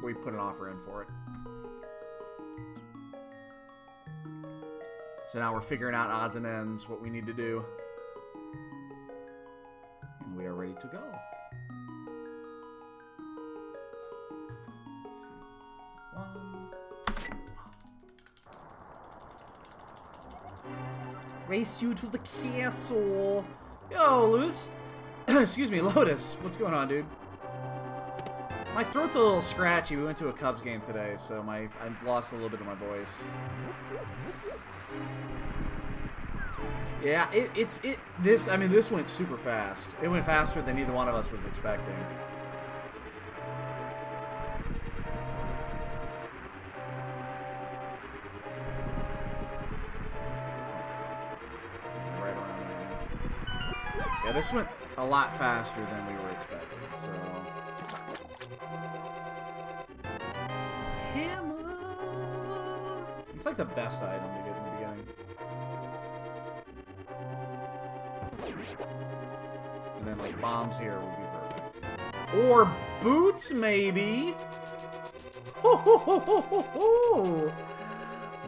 we put an offer in for it. So now we're figuring out odds and ends, what we need to do. And we are ready to go. Race you to the castle. Yo, Lewis. Excuse me, Lotus. What's going on, dude? My throat's a little scratchy. We went to a Cubs game today, so I lost a little bit of my voice. Yeah, this went super fast. It went faster than either one of us was expecting. Yeah, this went a lot faster than we were expecting, so... Hammer! It's like the best item to get in the beginning. And then, like, bombs here would be perfect. Or boots, maybe? Ho ho ho ho ho ho!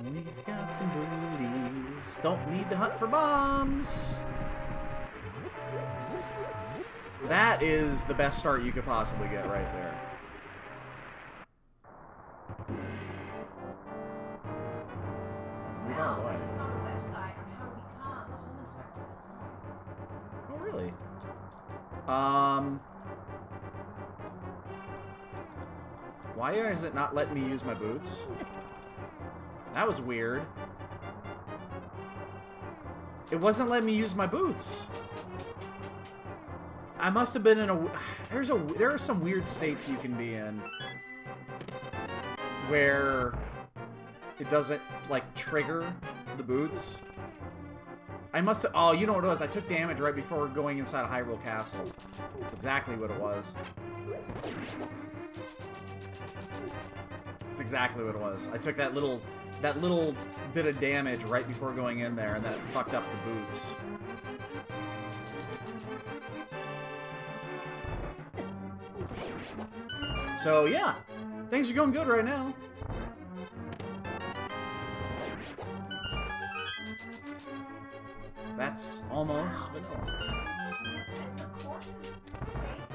We've got some booties. Don't need to hunt for bombs. That is the best start you could possibly get right there. Move out of the way. It's on the website on how to become a home inspector in Illinois. Oh, really? Why is it not letting me use my boots? That was weird. It wasn't letting me use my boots. I must have been in a... There are some weird states you can be in where it doesn't, like, trigger the boots. I must have... Oh, you know what it was? I took damage right before going inside a Hyrule Castle. That's exactly what it was. That's exactly what it was. I took that little bit of damage right before going in there, and then it fucked up the boots. So, yeah. Things are going good right now. That's almost vanilla. It says the courses to take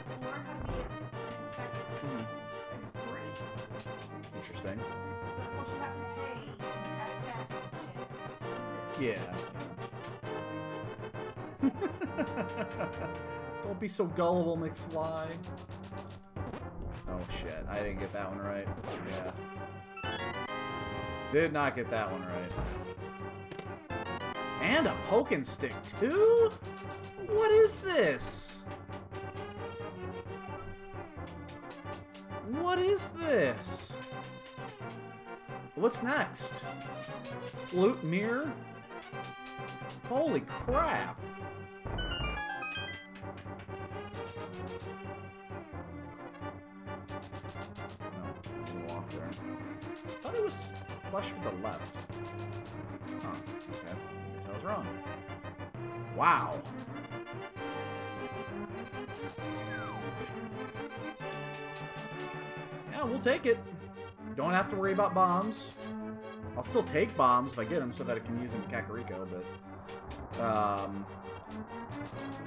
to learn how to be an inspector is free. Interesting. But of course you have to pay as tests and shit to do Yeah. Don't be so gullible, McFly. Oh shit, I didn't get that one right. Yeah. Did not get that one right. And a poking stick, too? What is this? What is this? What's next? Flute mirror? Holy crap. Off there. I thought it was flush with the left. Huh, okay. I guess I was wrong. Wow. Yeah, we'll take it. Don't have to worry about bombs. I'll still take bombs if I get them so that I can use them in Kakariko, but...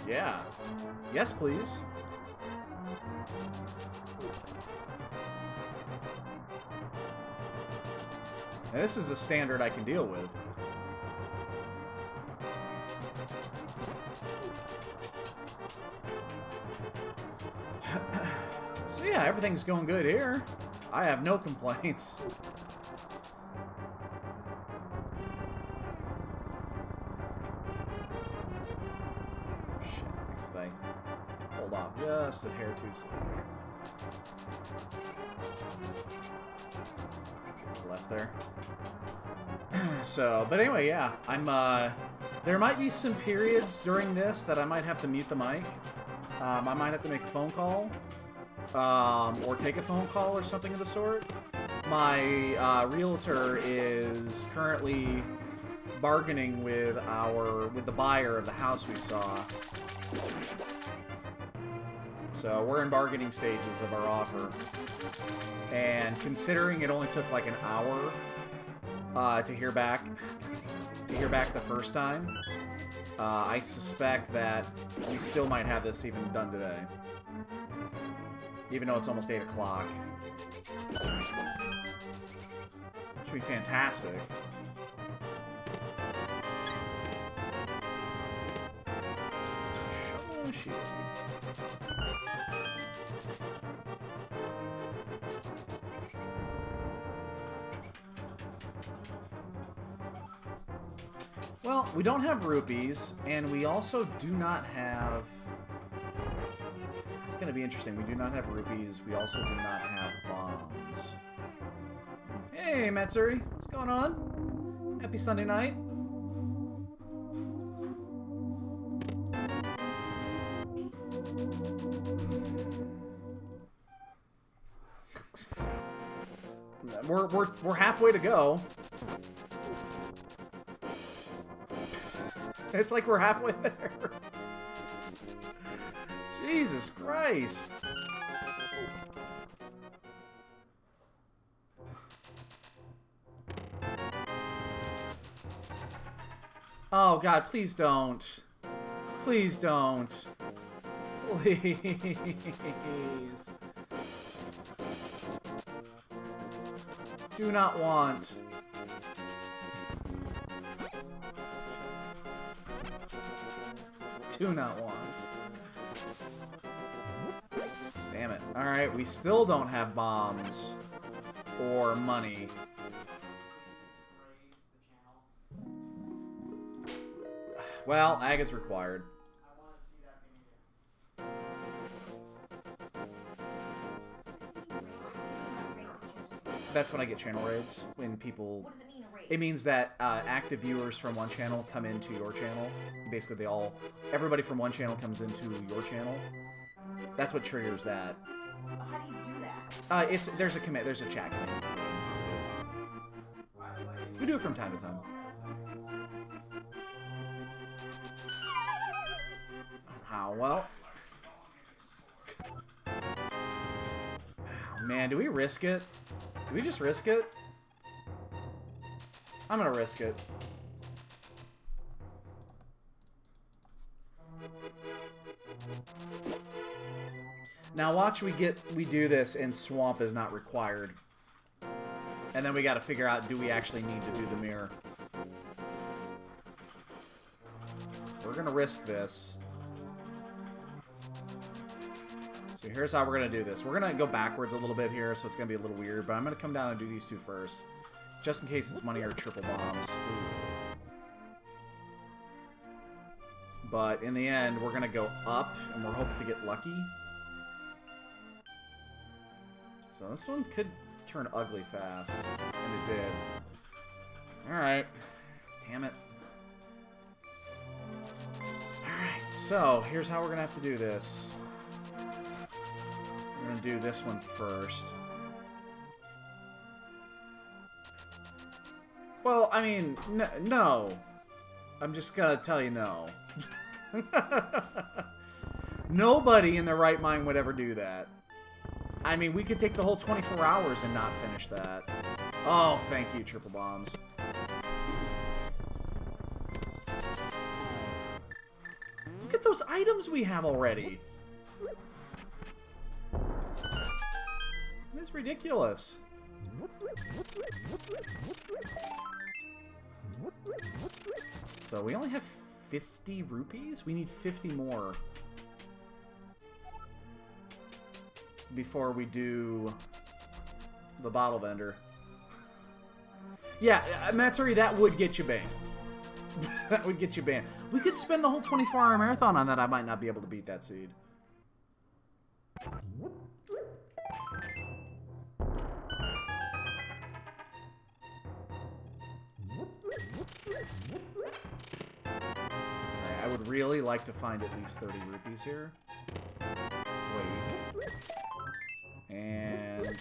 yeah. Yes, please. And this is a standard I can deal with. So yeah, everything's going good here. I have no complaints. Oh shit, thanks that I hold off just a hair too soon there. Left there. So, but anyway, yeah, I'm, there might be some periods during this that I might have to mute the mic. I might have to make a phone call, or take a phone call or something of the sort. My, realtor is currently bargaining with the buyer of the house we saw. So we're in bargaining stages of our offer. And considering it only took like an hour to hear back the first time, I suspect that we still might have this even done today. Even though it's almost 8 o'clock. Should be fantastic. Shovel shield. Well, we don't have rupees, and we also do not have... It's going to be interesting. We do not have rupees. We also do not have bombs. Hey, Matsuri. What's going on? Happy Sunday night. We're halfway to go. It's like we're halfway there. Jesus Christ. Oh God, please don't. Please don't. Please. Do not want. Do not want. Damn it. Alright, we still don't have bombs. Or money. Well, ag is required. That's when I get channel raids. When people... What does it mean, a raid? It means that active viewers from one channel come into your channel. Basically, they all... Everybody from one channel comes into your channel. That's what triggers that. How do you do that? There's a command. There's a chat command. We do it from time to time. Oh, well. Oh, man, do we risk it? Do we just risk it? I'm gonna risk it. Now watch we do this and swamp is not required. And then we gotta figure out, do we actually need to do the mirror? We're gonna risk this. So here's how we're gonna do this. We're gonna go backwards a little bit here, so it's gonna be a little weird, but I'm gonna come down and do these two first. Just in case it's money or triple bombs. But in the end, we're gonna go up, and we're hoping to get lucky. So this one could turn ugly fast. And it did. Alright. Damn it. Alright, so here's how we're gonna have to do this. We're gonna do this one first. Well, I mean, no. I'm just gonna tell you no. Nobody in their right mind would ever do that. I mean, we could take the whole 24 hours and not finish that. Oh, thank you, triple bombs. Look at those items we have already. It is ridiculous. So we only have 50 rupees? We need 50 more before we do the bottle vendor. Yeah, Matsuri, that would get you banned. That would get you banned. We could spend the whole 24-hour marathon on that. I might not be able to beat that seed. Alright, I would really like to find at least 30 rupees here. Wait. And...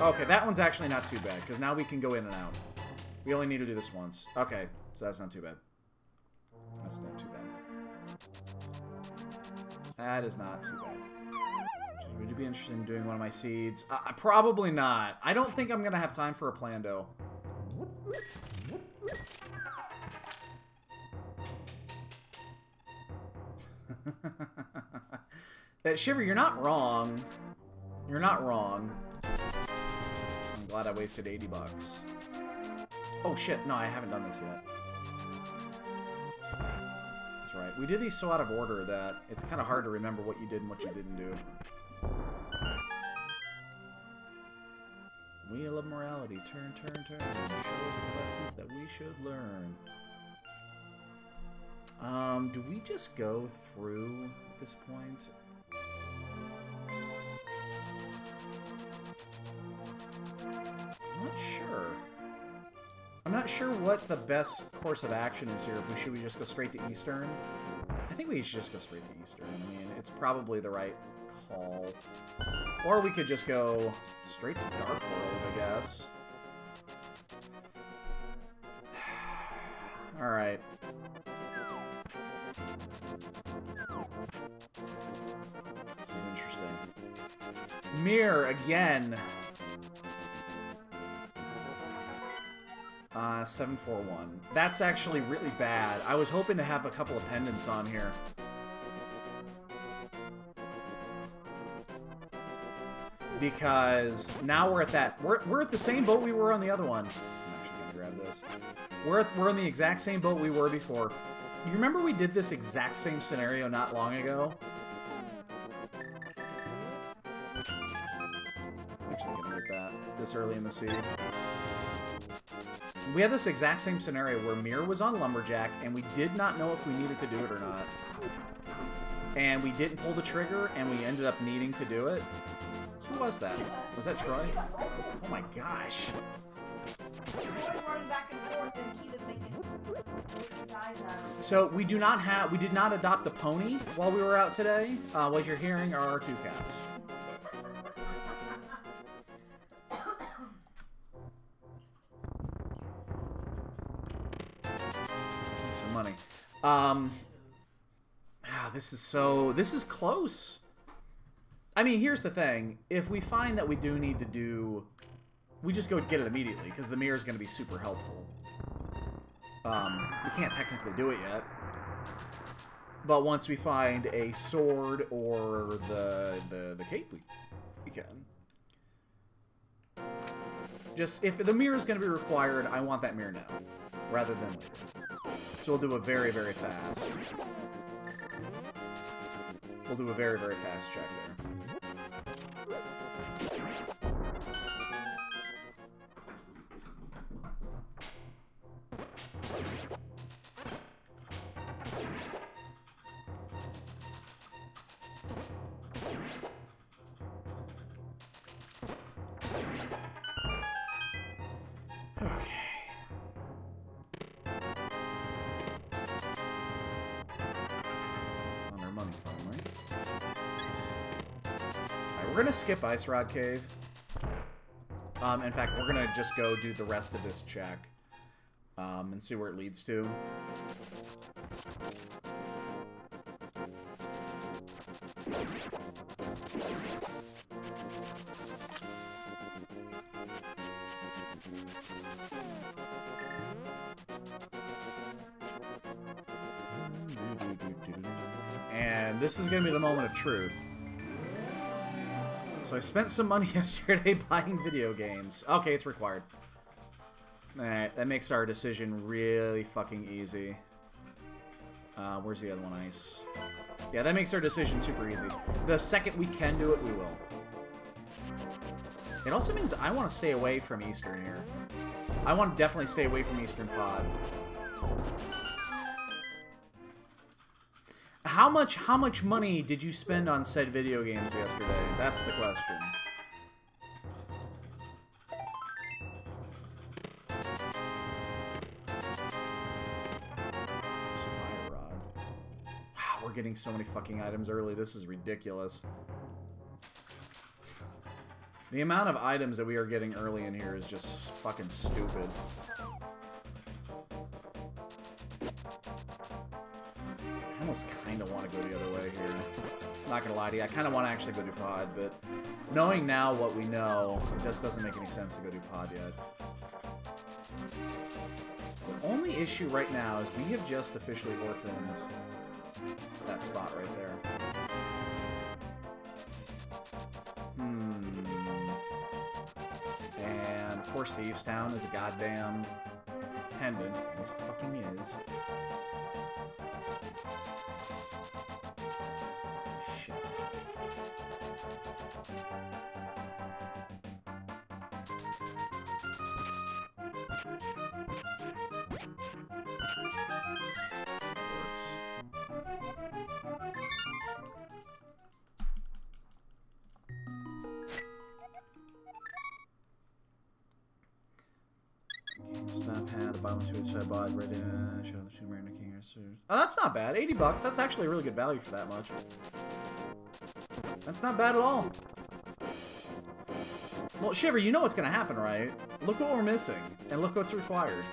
Okay, that one's actually not too bad, because now we can go in and out. We only need to do this once. Okay, so that's not too bad. That's not too bad. That is not too bad. Would you be interested in doing one of my seeds? Probably not. I don't think I'm going to have time for a plando. Shiver, you're not wrong. You're not wrong. I'm glad I wasted 80 bucks. Oh shit, no, I haven't done this yet. That's right. We did these so out of order that it's kind of hard to remember what you did and what you didn't do. Wheel of morality. Turn, turn, turn. Show us the lessons that we should learn. Do we just go through at this point? I'm not sure. I'm not sure what the best course of action is here. Should we just go straight to Eastern? I think we should just go straight to Eastern. I mean, it's probably the right call. Or we could just go straight to Dark World, I guess. Alright. This is interesting. Mirror again. 741. That's actually really bad. I was hoping to have a couple of pendants on here. Because now we're at that... We're at the same boat we were on the other one. I'm actually gonna grab this. We're in the exact same boat we were before. You remember we did this exact same scenario not long ago? I'm actually gonna get that this early in the seed. We had this exact same scenario where Mir was on Lumberjack, and we did not know if we needed to do it or not. And we didn't pull the trigger, and we ended up needing to do it. Who was that? Was that Troy? Oh my gosh. So we did not adopt a pony while we were out today. What you're hearing are our two cats. Some money. This is close. I mean, here's the thing. If we find that we do need to do... We just go get it immediately, because the mirror is going to be super helpful. We can't technically do it yet. But once we find a sword or the cape, we can. Just, if the mirror is going to be required, I want that mirror now, rather than later. So we'll do a very, very fast. We'll do a very, very fast check there. We're gonna skip Ice Rod Cave. In fact, we're gonna just go do the rest of this check. And see where it leads to. And this is gonna be the moment of truth. So I spent some money yesterday buying video games. Okay, it's required. Alright, that makes our decision really fucking easy. Where's the other one? Ice. Yeah, that makes our decision super easy. The second we can do it, we will. It also means I want to stay away from Eastern here. I want to definitely stay away from Eastern Pod. How much money did you spend on said video games yesterday? That's the question. Fire rod. Wow, we're getting so many fucking items early. This is ridiculous. The amount of items that we are getting early in here is just fucking stupid. I almost kind of want to go the other way here. Not gonna lie to you, I kind of want to actually go do pod, but knowing now what we know, it just doesn't make any sense to go do pod yet. The only issue right now is we have just officially orphaned that spot right there. And of course Thieves Town is a goddamn pendant. This fucking is. Shit. Stop had a bottom to it, so I bought ready to show the two Marina King Racers. Oh, that's not bad. 80 bucks. That's actually a really good value for that much. That's not bad at all. Well, Shiver, you know what's going to happen, right? Look what we're missing, and look what's required.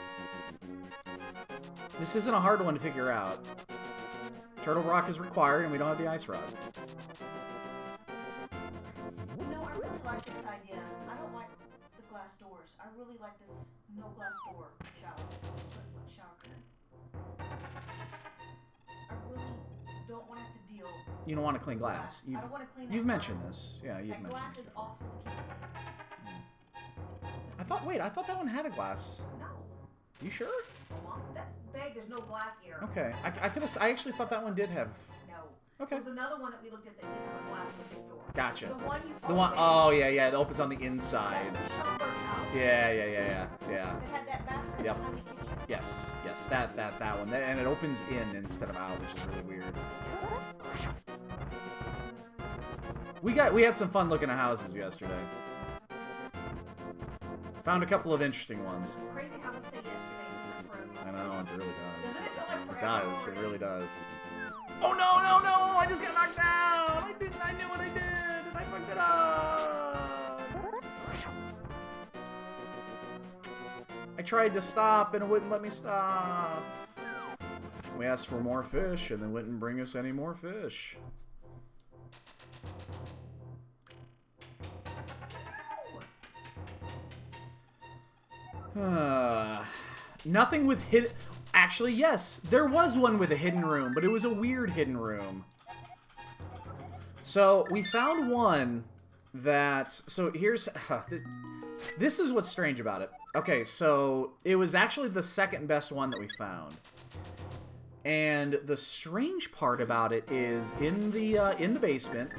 This isn't a hard one to figure out. Turtle Rock is required, and we don't have the Ice Rod. No, I really like this idea. I don't like the glass doors. I really like this no glass door shower curtain. I really don't want to have to deal. You don't want to clean glass. I don't want to clean that You've mentioned glass. this. Yeah, you've that mentioned glass this. is awful to keep clean. Wait, I thought that one had a glass. No. You sure? That's vague. There's no glass here. Okay, I actually thought that one did have. No. Okay. There was another one that we looked at that didn't have a glass in the big door. Gotcha. The one. Oh yeah, it opens on the inside. That was the Schomburg house. Yeah. It had that bathroom Yep. behind the kitchen. Yes, that one, and it opens in instead of out, which is really weird. We had some fun looking at houses yesterday. Found a couple of interesting ones. It's crazy how we say yesterday for I know, it really does. Doesn't it feel like It forever does. It already? really does. Oh no! I just got knocked down. I knew what I did, and I fucked it up. I tried to stop, and it wouldn't let me stop. We asked for more fish, and they wouldn't bring us any more fish. Nothing with hidden... Actually, yes, there was one with a hidden room, but it was a weird hidden room. So, we found one that... So, here's... This is what's strange about it. Okay, so, it was actually the second best one that we found. And the strange part about it is, in the basement,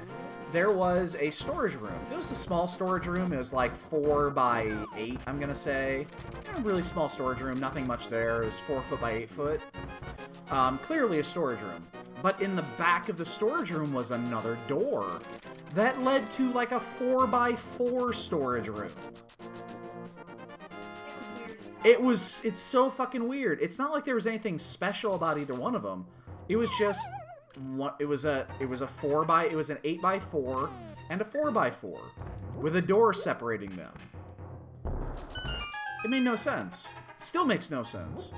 there was a storage room. It was a small storage room. It was like 4 by 8, I'm gonna say. A really small storage room, nothing much there. It was 4 foot by 8 foot. Clearly a storage room. But in the back of the storage room was another door that led to like a 4 by 4 storage room. It's so fucking weird. It's not like there was anything special about either one of them. It was just it was an 8 by 4 and a 4 by 4 with a door separating them. It made no sense. It still makes no sense.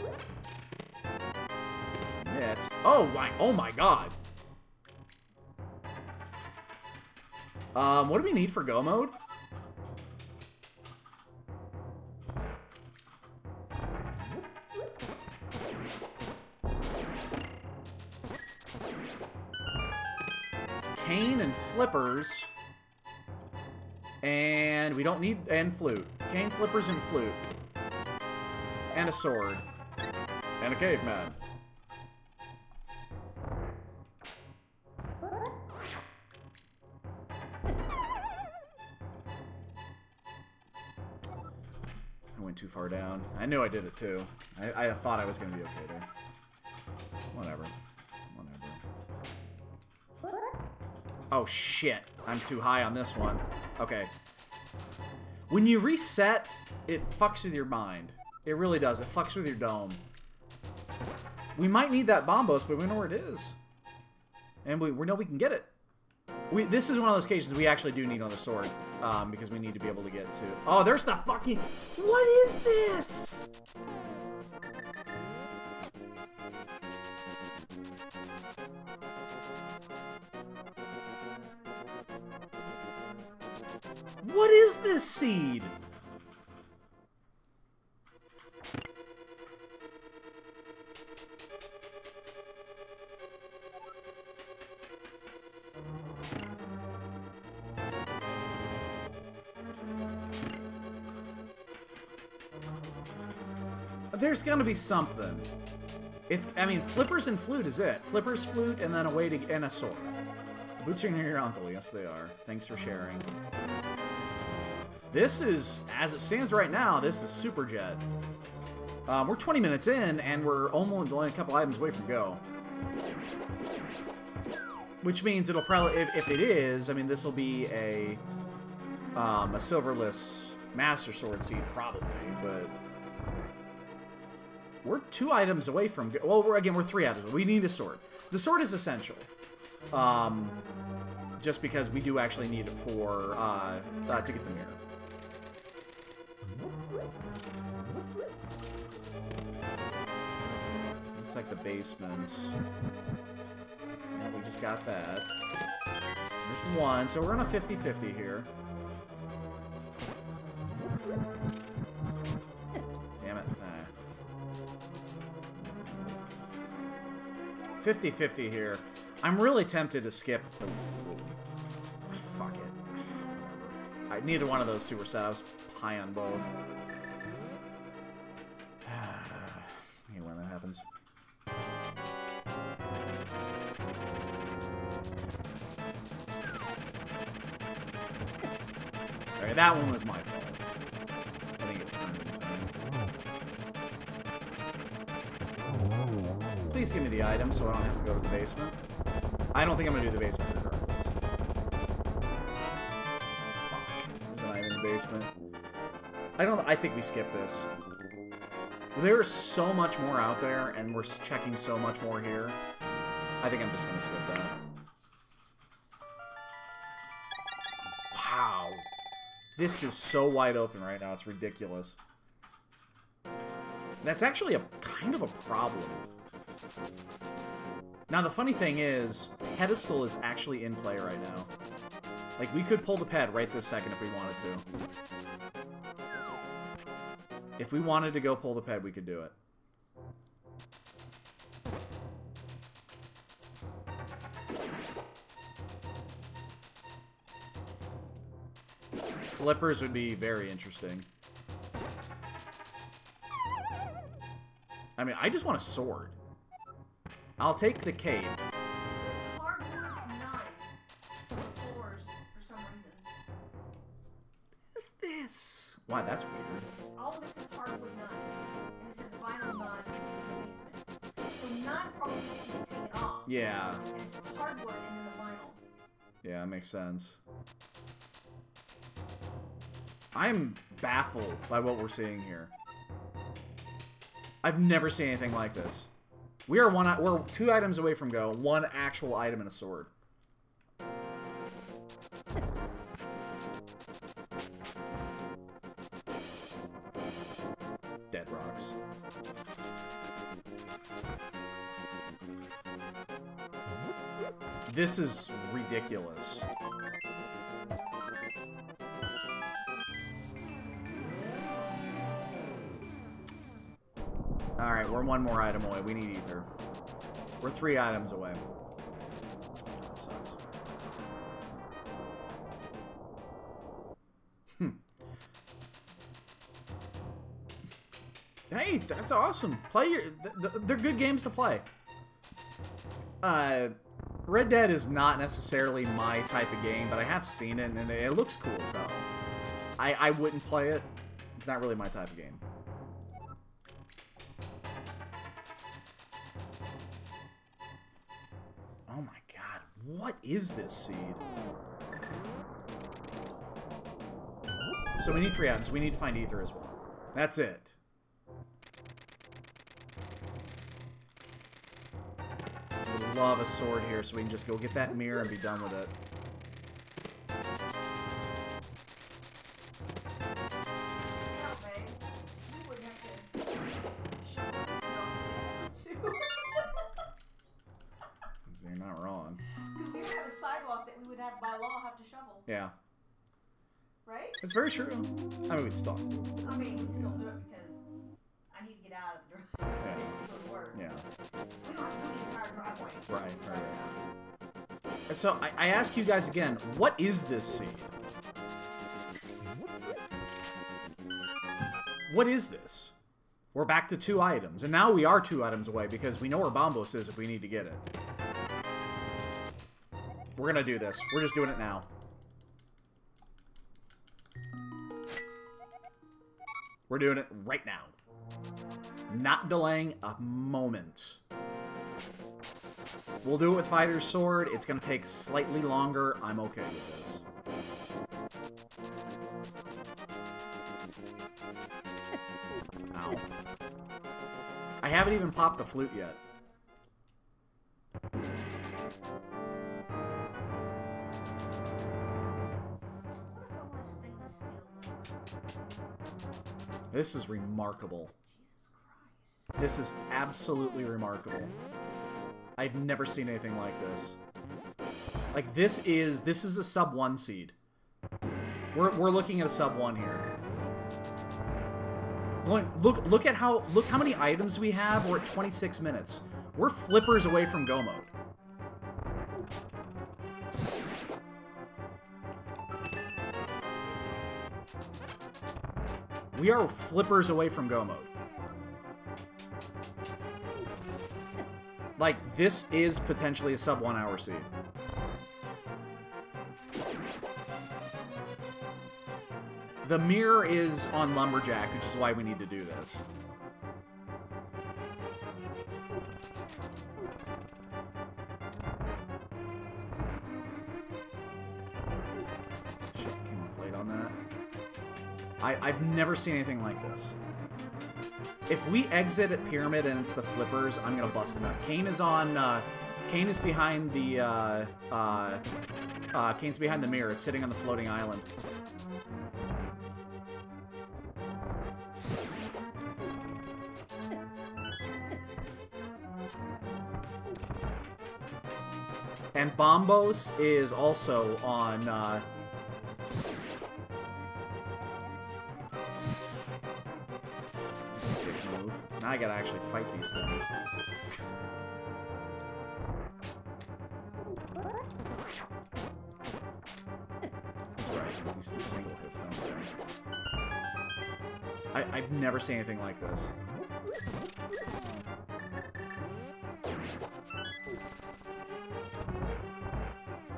Yeah, oh my god. What do we need for go mode? Cane and flippers. And we don't need... And flute. Cane, flippers, and flute. And a sword. And a caveman. I went too far down. I knew I did it too. I thought I was going to be okay there. Whatever. Oh shit, I'm too high on this one. Okay. When you reset, it fucks with your mind. It really does. It fucks with your dome. We might need that bombos, but we know where it is. And we know we can get it. This is one of those cases we actually do need another sword. Because we need to be able to get to... Oh, there's the fucking... What is this? What is this seed? There's gonna be something. I mean, flippers and flute is it. Flippers, flute, and then a way to, and a sword. The boots are near your uncle. Yes, they are. Thanks for sharing. This is, as it stands right now, this is Super Jet. We're 20 minutes in, and we're almost only a couple items away from go. Which means it'll probably, if it is, I mean, this will be a silverless Master Sword seed, probably, but... We're 2 items away from... Well, we're 3 items. We need a sword. The sword is essential. Just because we do actually need it for... to get the mirror. Looks like the basement. Yeah, we just got that. There's 1, so we're on a 50-50 here. 50-50 here. I'm really tempted to skip. Fuck it. Neither one of those two were set. I was high on both. I hate when that happens. Alright, that one was my fault. I think it turned into me. Please give me the item so I don't have to go to the basement. I don't think I'm gonna do the basement regardless. Fuck. There's an item in the basement. I think we skip this. There's so much more out there, and we're checking so much more here. I think I'm just gonna skip that. Wow. This is so wide open right now, it's ridiculous. That's actually a kind of a problem. Now, the funny thing is, pedestal is actually in play right now. Like, we could pull the ped right this second if we wanted to. If we wanted to go pull the ped, we could do it. Flippers would be very interesting. I mean, I just want a sword. I'll take the cape. This is hardwood 9 for 4s for some reason. What is this? Why, that's weird. All of this is hardwood 9, and this is vinyl 9 in the basement. So 9 probably didn't get taken off. Yeah. And it's hardwood and then the vinyl. Yeah, that makes sense. I'm baffled by what we're seeing here. I've never seen anything like this. We're 2 items away from go. 1 actual item and a sword. Dead rocks. This is ridiculous. Alright, we're 1 more item away. We need ether. We're 3 items away. That sucks. Hey, that's awesome. Play your... They're good games to play. Red Dead is not necessarily my type of game, but I have seen it, and it looks cool as hell. I wouldn't play it. It's not really my type of game. Oh my god, what is this seed? So we need 3 items. We need to find ether as well. That's it. I would love a sword here so we can just go get that mirror and be done with it. to shovel. Yeah. Right? It's very true. I mean, we'd still have to do it. I mean, we still do it because I need to get out of the driveway Yeah. to go to work. Yeah. We don't have to do the entire driveway. Right. And so I ask you guys again, what is this seed? What is this? We're back to 2 items, and now we are 2 items away because we know where Bombos is if we need to get it. We're gonna do this. We're just doing it now. We're doing it right now. Not delaying a moment. We'll do it with Fighter's Sword. It's gonna take slightly longer. I'm okay with this. Ow. I haven't even popped the flute yet. What if I want a stainless steel milk? This is remarkable. Jesus Christ. This is absolutely remarkable. I've never seen anything like this. Like, this is a sub 1 seed. We're looking at a sub 1 here. Look how many items we have. We're at 26 minutes. We're flippers away from go mode. We are flippers away from go mode. Like, this is potentially a sub 1 hour seed. The mirror is on Lumberjack, which is why we need to do this. Shit, came off late on that. I've never seen anything like this. If we exit at Pyramid and it's the flippers, I'm gonna bust him out. Kane is on, Kane is behind the, Kane's behind the mirror. It's sitting on the floating island. And Bombos is also on, dick move. Now I gotta actually fight these things. That's right, these single hits don't they? I've never seen anything like this.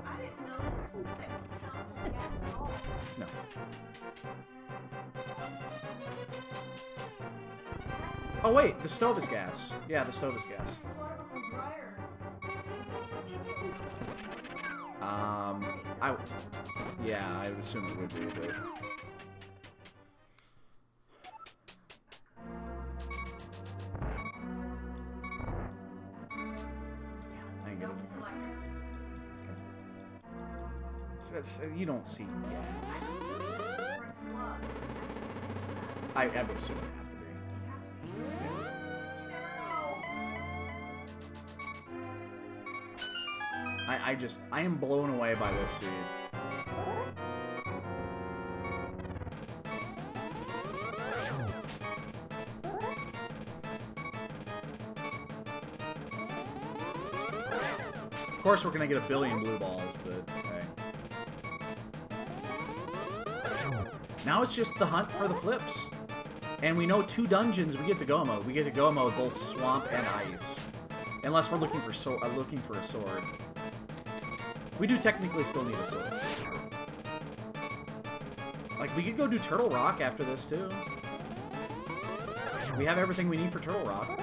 I didn't notice that house on gas at all. No. Oh wait, the stove is gas. Yeah, the stove is gas. Sort of a dryer. Yeah, I would assume it would be, but... Damn it, I ain't Nope, gonna... it's electric. You don't see gas. For it to plug. I would assume it have to be. It'd have to be. You never know. I am blown away by this seed. Of course, we're gonna get a billion blue balls, but hey. Now it's just the hunt for the flips. And we know 2 dungeons we get to go mode. We get to go mode both swamp and ice. Unless we're looking for a sword. We do technically still need a sword. Like, we could go do Turtle Rock after this, too. We have everything we need for Turtle Rock.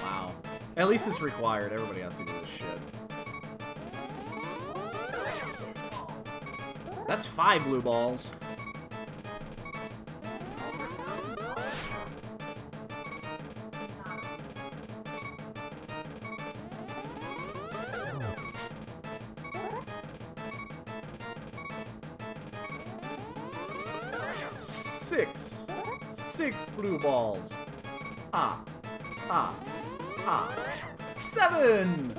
Wow. At least it's required. Everybody has to do this shit. That's 5 blue balls. Six. 6 blue balls. Ah. 7!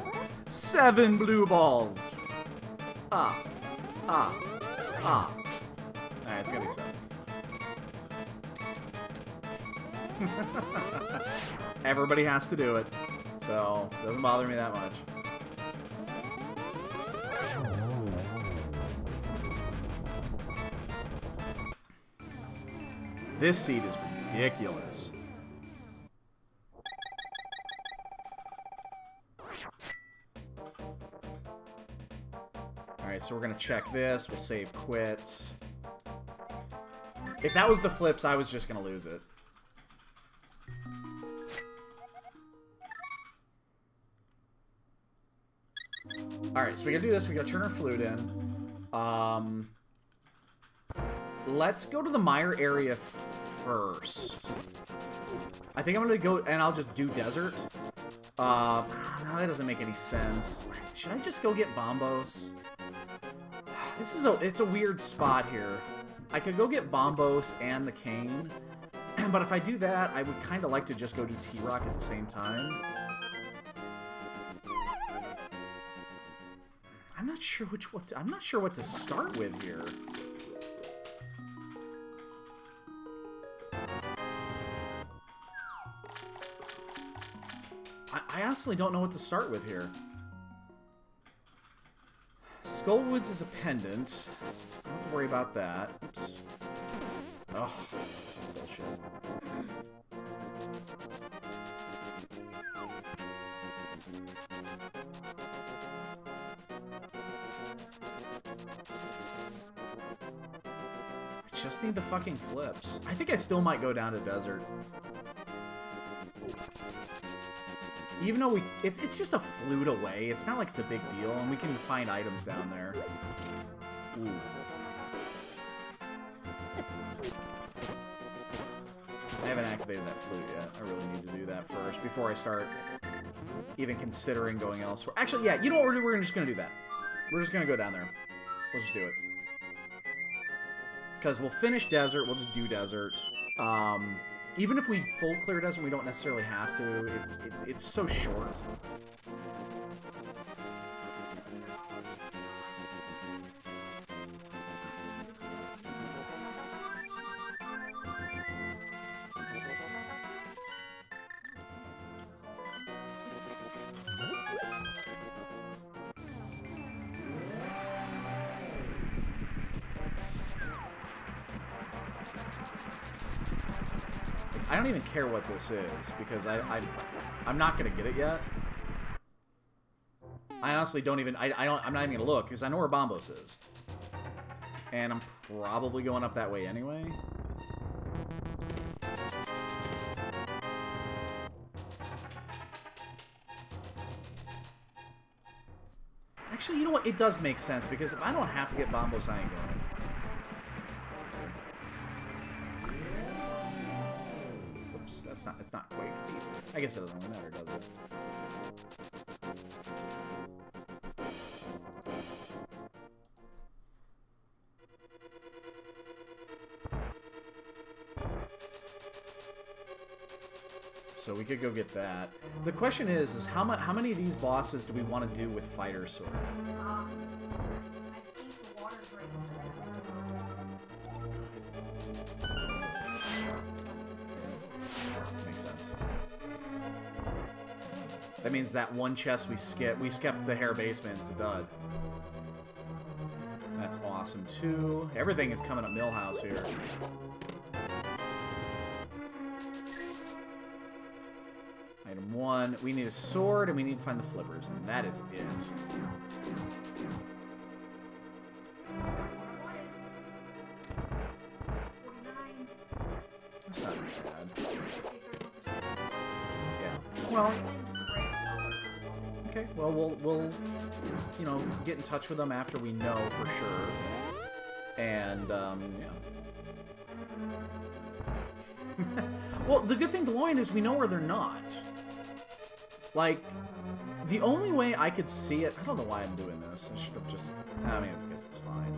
7 blue balls. Alright, it's gonna be 7. Everybody has to do it, so it doesn't bother me that much. This seat is ridiculous. Alright, so we're gonna check this. We'll save quit. If that was the flips, I was just gonna lose it. Alright, so we gotta do this. We gotta turn our flute in. Let's go to the mire area first. I think I'm gonna go, and I'll just do desert. No, that doesn't make any sense. Should I just go get Bombos? This is it's a weird spot here. I could go get Bombos and the cane, but if I do that, I would kind of like to just go do T-Rock at the same time. I'm not sure I'm not sure what to start with here. I honestly don't know what to start with here. Skullwoods is a pendant. I don't have to worry about that. Oops. Oh, bullshit. I just need the fucking flips. I think I still might go down to desert. Even though it's just a flute away, it's not like it's a big deal, and we can find items down there. Ooh. I haven't activated that flute yet. I really need to do that first before I start even considering going elsewhere. Actually, yeah, you know what we're just gonna do that. We're just gonna go down there. We'll just do it. Because we'll finish desert, we'll just do desert. Even if we full clear desert, we don't necessarily have to. It's so short. I don't even care what this is, because I'm not gonna get it yet. I honestly don't even, I'm not even gonna look, because I know where Bombos is. And I'm probably going up that way anyway. Actually, you know what? It does make sense, because if I don't have to get Bombos, I ain't going. It's not Quake, it's either. I guess it doesn't really matter, does it? So we could go get that. The question is how many of these bosses do we want to do with Fighter Sword? I think the water drains. Makes sense. That means that one chest we skipped the hair basement. It's a dud. That's awesome too. Everything is coming up Millhouse here. Item 1. We need a sword and we need to find the flippers, and that is it. That's not bad. Yeah. Well. Okay. Well, we'll you know, get in touch with them after we know for sure. And yeah. Well, the good thing, Gloin, is we know where they're not. Like, the only way I could see it... I don't know why I'm doing this. I should have just... I mean, I guess it's fine.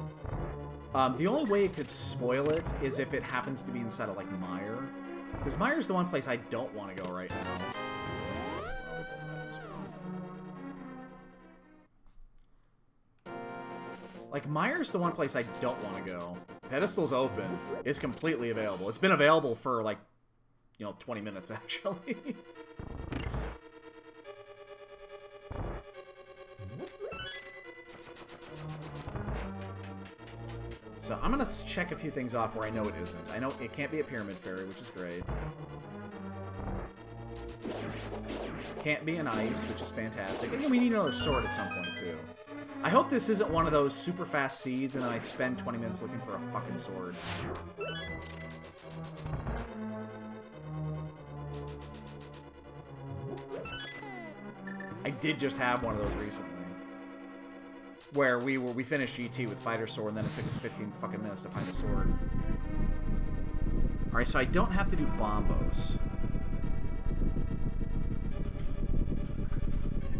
The only way it could spoil it is if it happens to be inside of, like, mire. Because Myers the one place I don't want to go right now. Like, Myers the one place I don't want to go. Pedestal's open. It's completely available. It's been available for, like, you know, 20 minutes, actually. So I'm going to check a few things off where I know it isn't. I know it can't be a Pyramid Fairy, which is great. Can't be an ice, which is fantastic. And we need another sword at some point, too. I hope this isn't one of those super fast seeds and then I spend 20 minutes looking for a fucking sword. I did just have one of those recently. Where we finished GT with Fighter Sword and then it took us 15 fucking minutes to find a sword. Alright, so I don't have to do Bombos.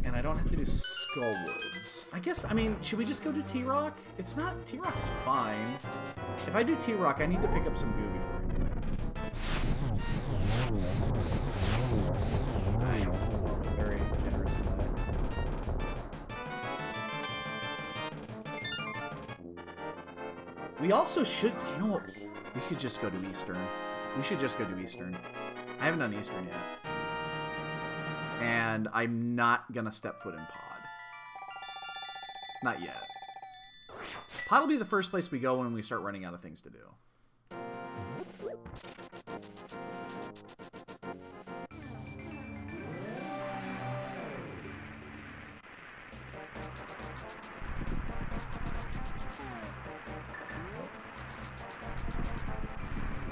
And I don't have to do Skullwoods. I guess, I mean, should we just go do T-Rock? It's not... T-Rock's fine. If I do T-Rock, I need to pick up some goo before I do it. Nice. That was very generous tonight. We also should... You know what? We could just go to Eastern. We should just go to Eastern. I haven't done Eastern yet. And I'm not gonna step foot in Pod. Not yet. Pod will be the first place we go when we start running out of things to do.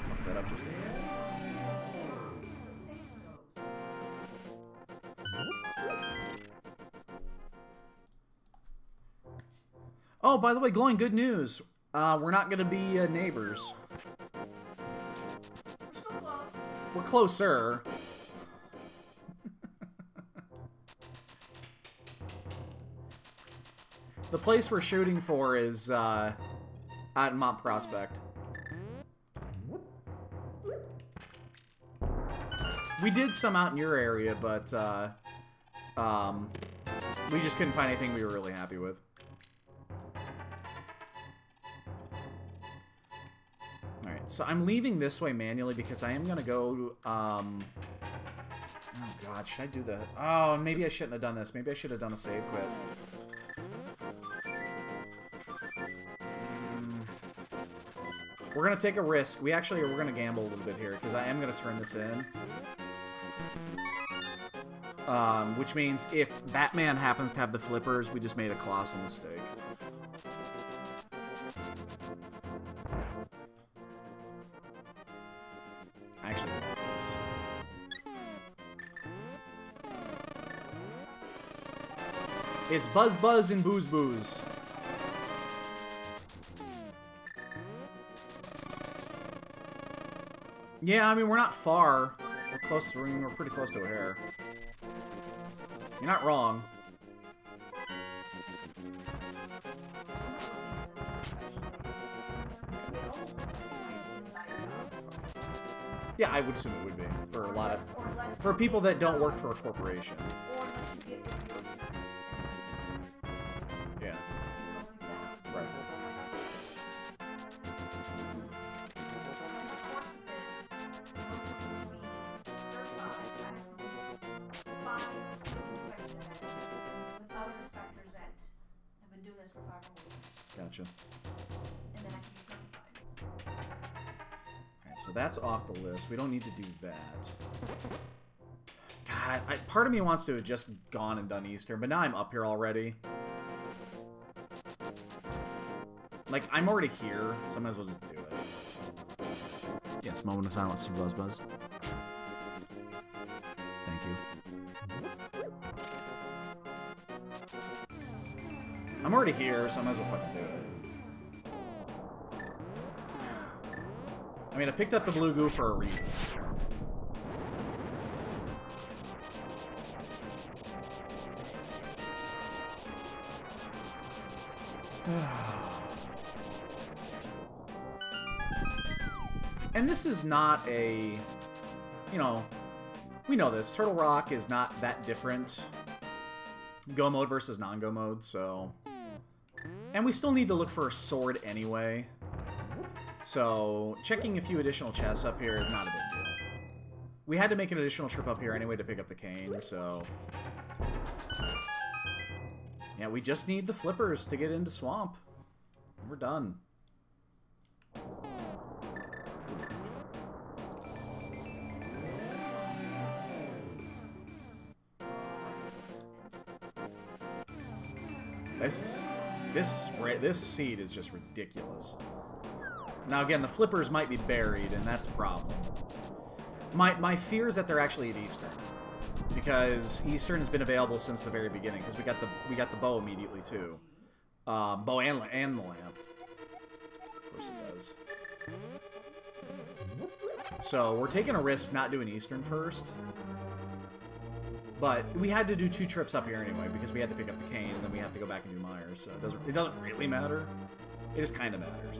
Fuck that up just a bit. Oh, by the way, Glowing, good news. We're not going to be neighbors. We're so close. We're closer. The place we're shooting for is out in Mont Prospect. We did some out in your area, but we just couldn't find anything we were really happy with. Alright, so I'm leaving this way manually because I am going to go... oh god, should I do the... Oh, maybe I shouldn't have done this. Maybe I should have done a save quit. We're going to take a risk. We're going to gamble a little bit here because I am going to turn this in. Which means if Batman happens to have the flippers, we just made a colossal mistake. I actually want this. It's Buzz Buzz and Booze Booze. Yeah, I mean, we're not far. We're close. We're pretty close to a hair. You're not wrong. Yeah, I would assume it would be for a lot of for people that don't work for a corporation. Yeah. Right. Gotcha. And then I can be certified. Alright, so that's off the list. We don't need to do that. God, part of me wants to have just gone and done Eastern, but now I'm up here already. Like, I'm already here, so I might as well just do it. Yes, moment of silence for Buzz Buzz. Thank you. I'm already here, so I might as well fucking do it. I mean, I picked up the blue goo for a reason. And this is not a... you know, we know this. Turtle Rock is not that different. Go mode versus non-go mode, so... And we still need to look for a sword anyway. So, checking a few additional chests up here is not a big deal. We had to make an additional trip up here anyway to pick up the cane, so... Yeah, we just need the flippers to get into Swamp. We're done. This seed is just ridiculous. Now again, the flippers might be buried, and that's a problem. My fear is that they're actually at Eastern, because Eastern has been available since the very beginning. Because we got the bow immediately too, bow and the lamp. Of course it does. So we're taking a risk not doing Eastern first. But we had to do 2 trips up here anyway, because we had to pick up the cane, and then we have to go back and do Myers, so it doesn't really matter. It just kind of matters.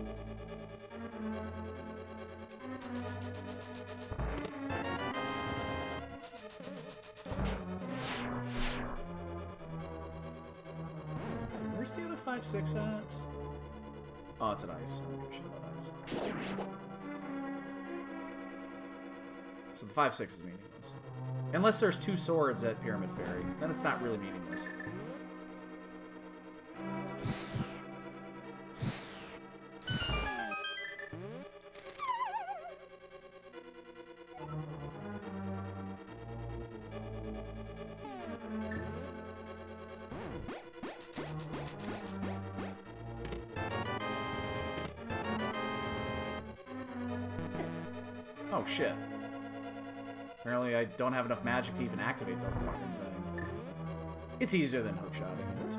Where's the other 5-6 at? Oh, it's an ice. I don't give a shit about ice. So the 5-6 is meaningless. Unless there's 2 swords at Pyramid Ferry, then it's not really meaningless. Oh shit. Apparently I don't have enough magic to even activate the fucking thing. It's easier than hookshotting it, so...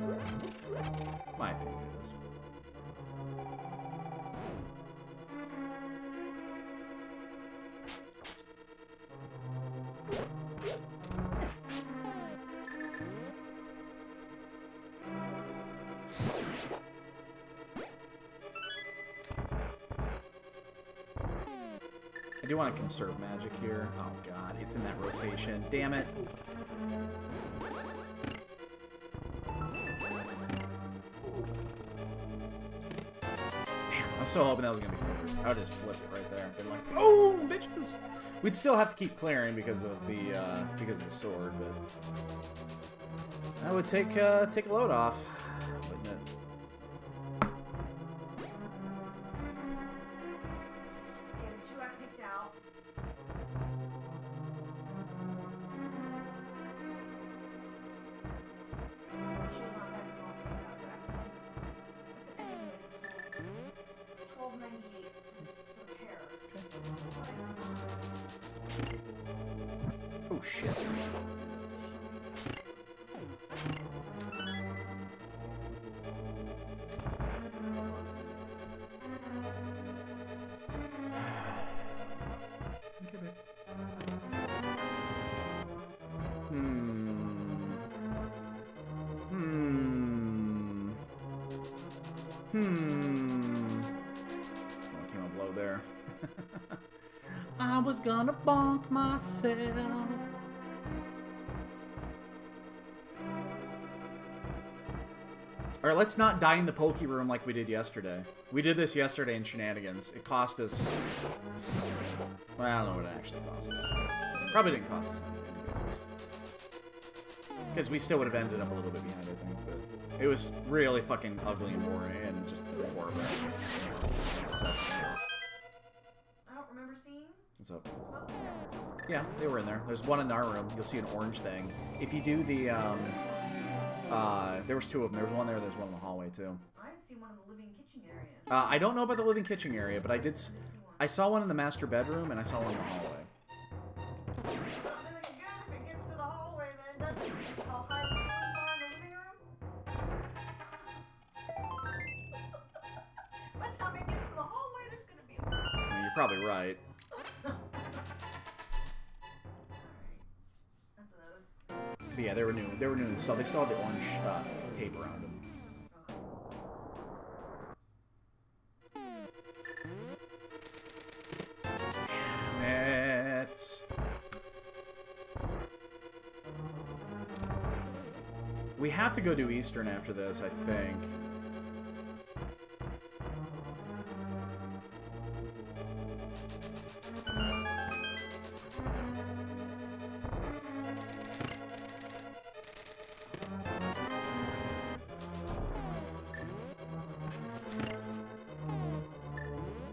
My opinion it is. I do want to conserve magic here. Oh god, it's in that rotation. Damn it. Damn, I was so hoping that was going to be flippers. I would just flip it right there. Been like, boom, bitches! We'd still have to keep clearing because of the sword, but... That would take a load off, wouldn't it? Oh shit. Okay, babe. Oh, came up low there. I was gonna bonk myself. Alright, let's not die in the Poke Room like we did yesterday. We did this yesterday in Shenanigans. It cost us... Well, I don't know what it actually cost us. Probably didn't cost us anything, to be honest. Because we still would have ended up a little bit behind, I think, but... It was really fucking ugly and boring, and just horrible. What's up? I don't remember seeing. What's up? Yeah, they were in there. There's one in our room. You'll see an orange thing. If you do the, there was 2 of them. There was one there, there's one in the hallway, too. I didn't see one in the living kitchen area. I don't know about the living kitchen area, but I saw one in the master bedroom, and I saw one in the hallway. If it gets to the hallway, then doesn't it just how high the ceilings are in the living room? By the time it gets to the hallway, there's gonna be a problem. I mean, you're probably right. But yeah, they were new installed. They still had the orange tape around them. Damn it. We have to go do Eastern after this, I think.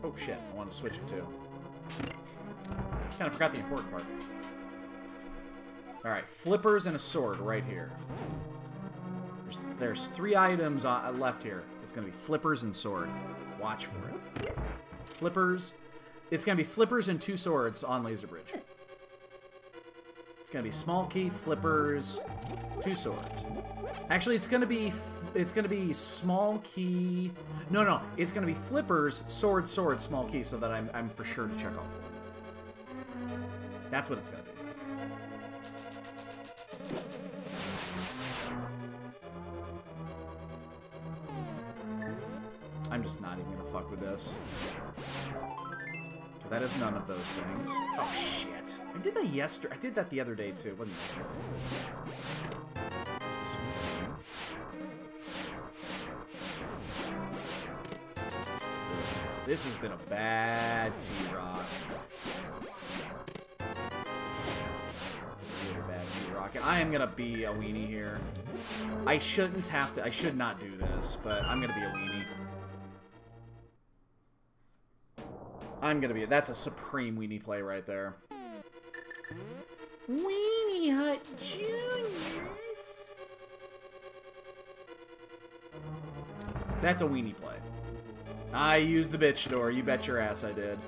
Oh shit, I want to switch it too. Kind of forgot the important part. Alright, flippers and a sword right here. There's 3 items left here. It's going to be flippers and sword. Watch for it. Flippers. It's going to be flippers and 2 swords on Laser Bridge. It's going to be small key, flippers, 2 swords. Actually, it's going to be small key. No, it's going to be flippers, sword, sword, small key, so that I'm for sure to check all 4. That's what it's going to be. I'm just not even gonna fuck with this. Okay, that is none of those things. Oh shit! I did that yesterday. I did that the other day too. It wasn't yesterday. This has been a bad T-Rock. Really bad T-Rock. And I am gonna be a weenie here. I shouldn't have to. I should not do this, but I'm gonna be a weenie. That's a supreme weenie play right there. Weenie Hut Juniors. That's a weenie play. I used the bitch door. You bet your ass I did.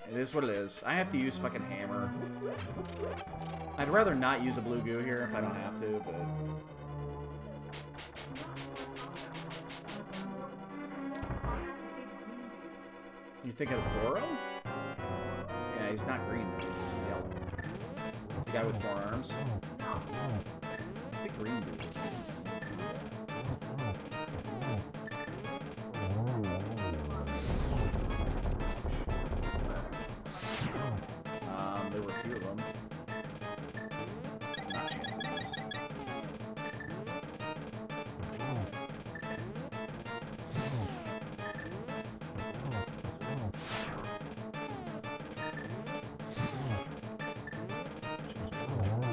It is what it is. I have to use fucking hammer. I'd rather not use a blue goo here if I don't have to, but... You think of Goro? Yeah, he's not green though, he's yellow. The guy with 4 arms. I think green goo is. There were a few of them. I'm not chancing this.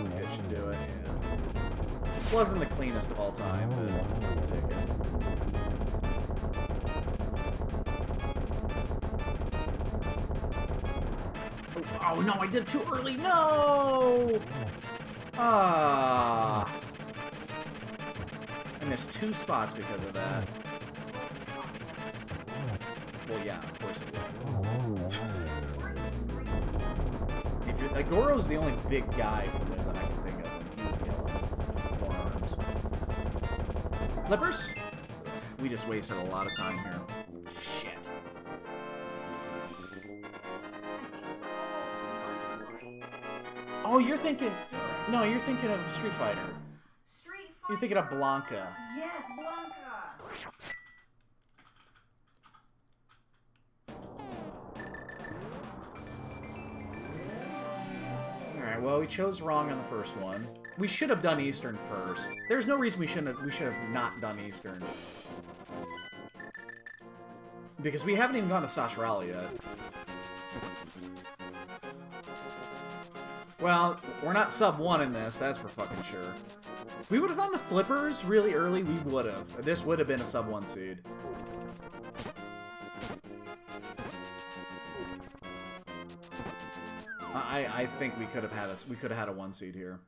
Yeah, it should do it, yeah. Wasn't the cleanest of all time, but I'll take it. Oh no, I did too early. No! Ah. I missed 2 spots because of that. Well, yeah, of course it would. If you're like, Goro's the only big guy from there that I can think of. He's yellow. 4 arms. Flippers? We just wasted a lot of time here. Shit. Oh, you're thinking... No, you're thinking of Street Fighter. Street Fighter. You're thinking of Blanca. Yes, Blanca. Alright, well, we chose wrong on the first one. We should have done Eastern first. There's no reason we should have not done Eastern. Because we haven't even gone to SRL yet. Well, we're not sub 1 in this, that's for fucking sure. If we would have done the flippers really early, we would have. This would have been a sub 1 seed. I think we could have had a 1 seed here.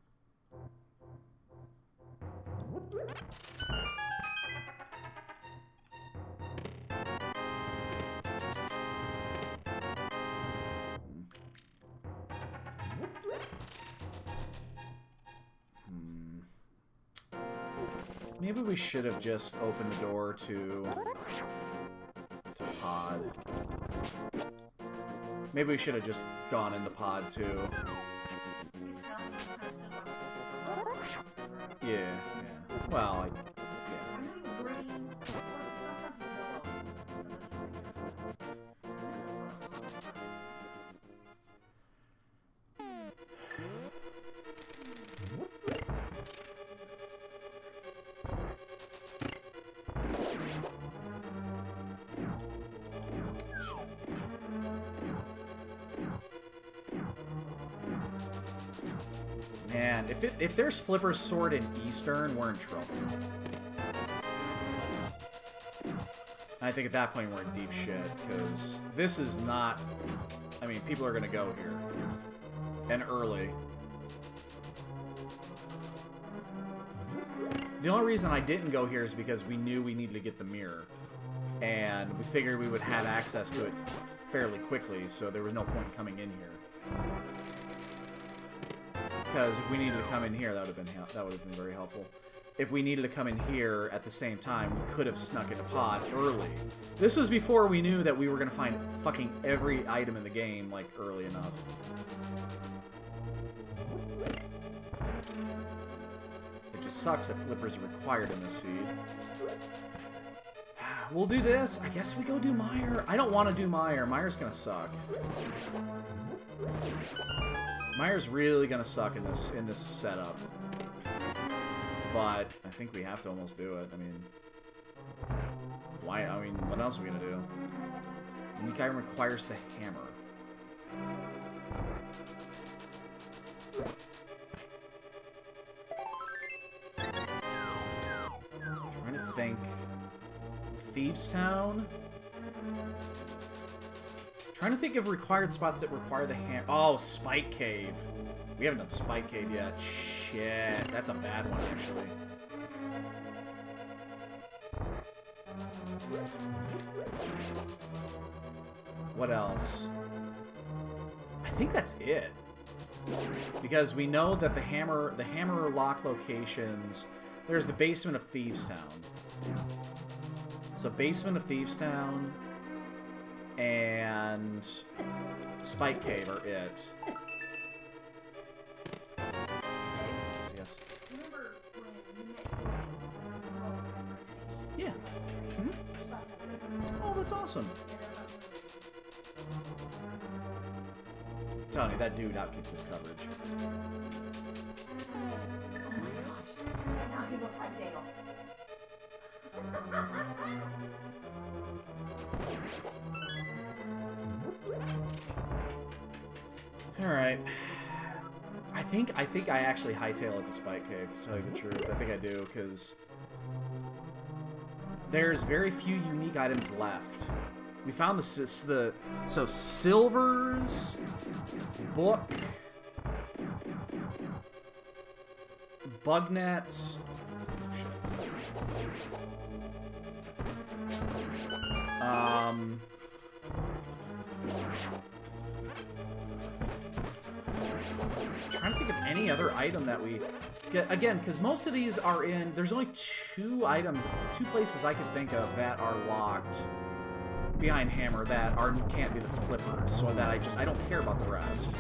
Maybe we should have just opened the door to pod. Maybe we should have just gone into pod too. Yeah. Well, yeah. And if there's Flipper's Sword in Eastern, we're in trouble. I think at that point we're in deep shit, because this is not... I mean, people are going to go here. And early. The only reason I didn't go here is because we knew we needed to get the mirror. And we figured we would have access to it fairly quickly, so there was no point in coming in here. Because if we needed to come in here, that would have been very helpful. If we needed to come in here at the same time, we could have snuck into pod early. This was before we knew that we were going to find fucking every item in the game, like, early enough. It just sucks that Flipper's required in this seed. We'll do this. I guess we go do Meyer. I don't want to do Meyer. Meyer's going to suck. Meyer's really going to suck in this setup. But I think we have to almost do it. I mean, why? I mean, what else are we gonna do? Unique item requires the hammer. Trying to think. Thieves Town. Trying to think of required spots that require the hammer. Oh, Spike Cave. We haven't done Spike Cave yet. Shit, that's a bad one, actually. What else? I think that's it. Because we know that the hammer lock locations... There's the basement of Thieves Town. So basement of Thieves Town and Spike Cave are it. Yes. Remember when you met Jordan? Yeah. Mm-hmm. Oh, that's awesome. I'm telling you, that dude outkicked his coverage. Oh my gosh. Now he looks like Dale. Alright. I think I actually hightail it to Spike Cave, to tell you the truth. I think I do, because there's very few unique items left. We found so Silver's book, Bugnet, trying to think of any other item that we get again, because most of these are in. There's only two places I can think of that are locked behind hammer that can't be the flippers. So that I don't care about the rest.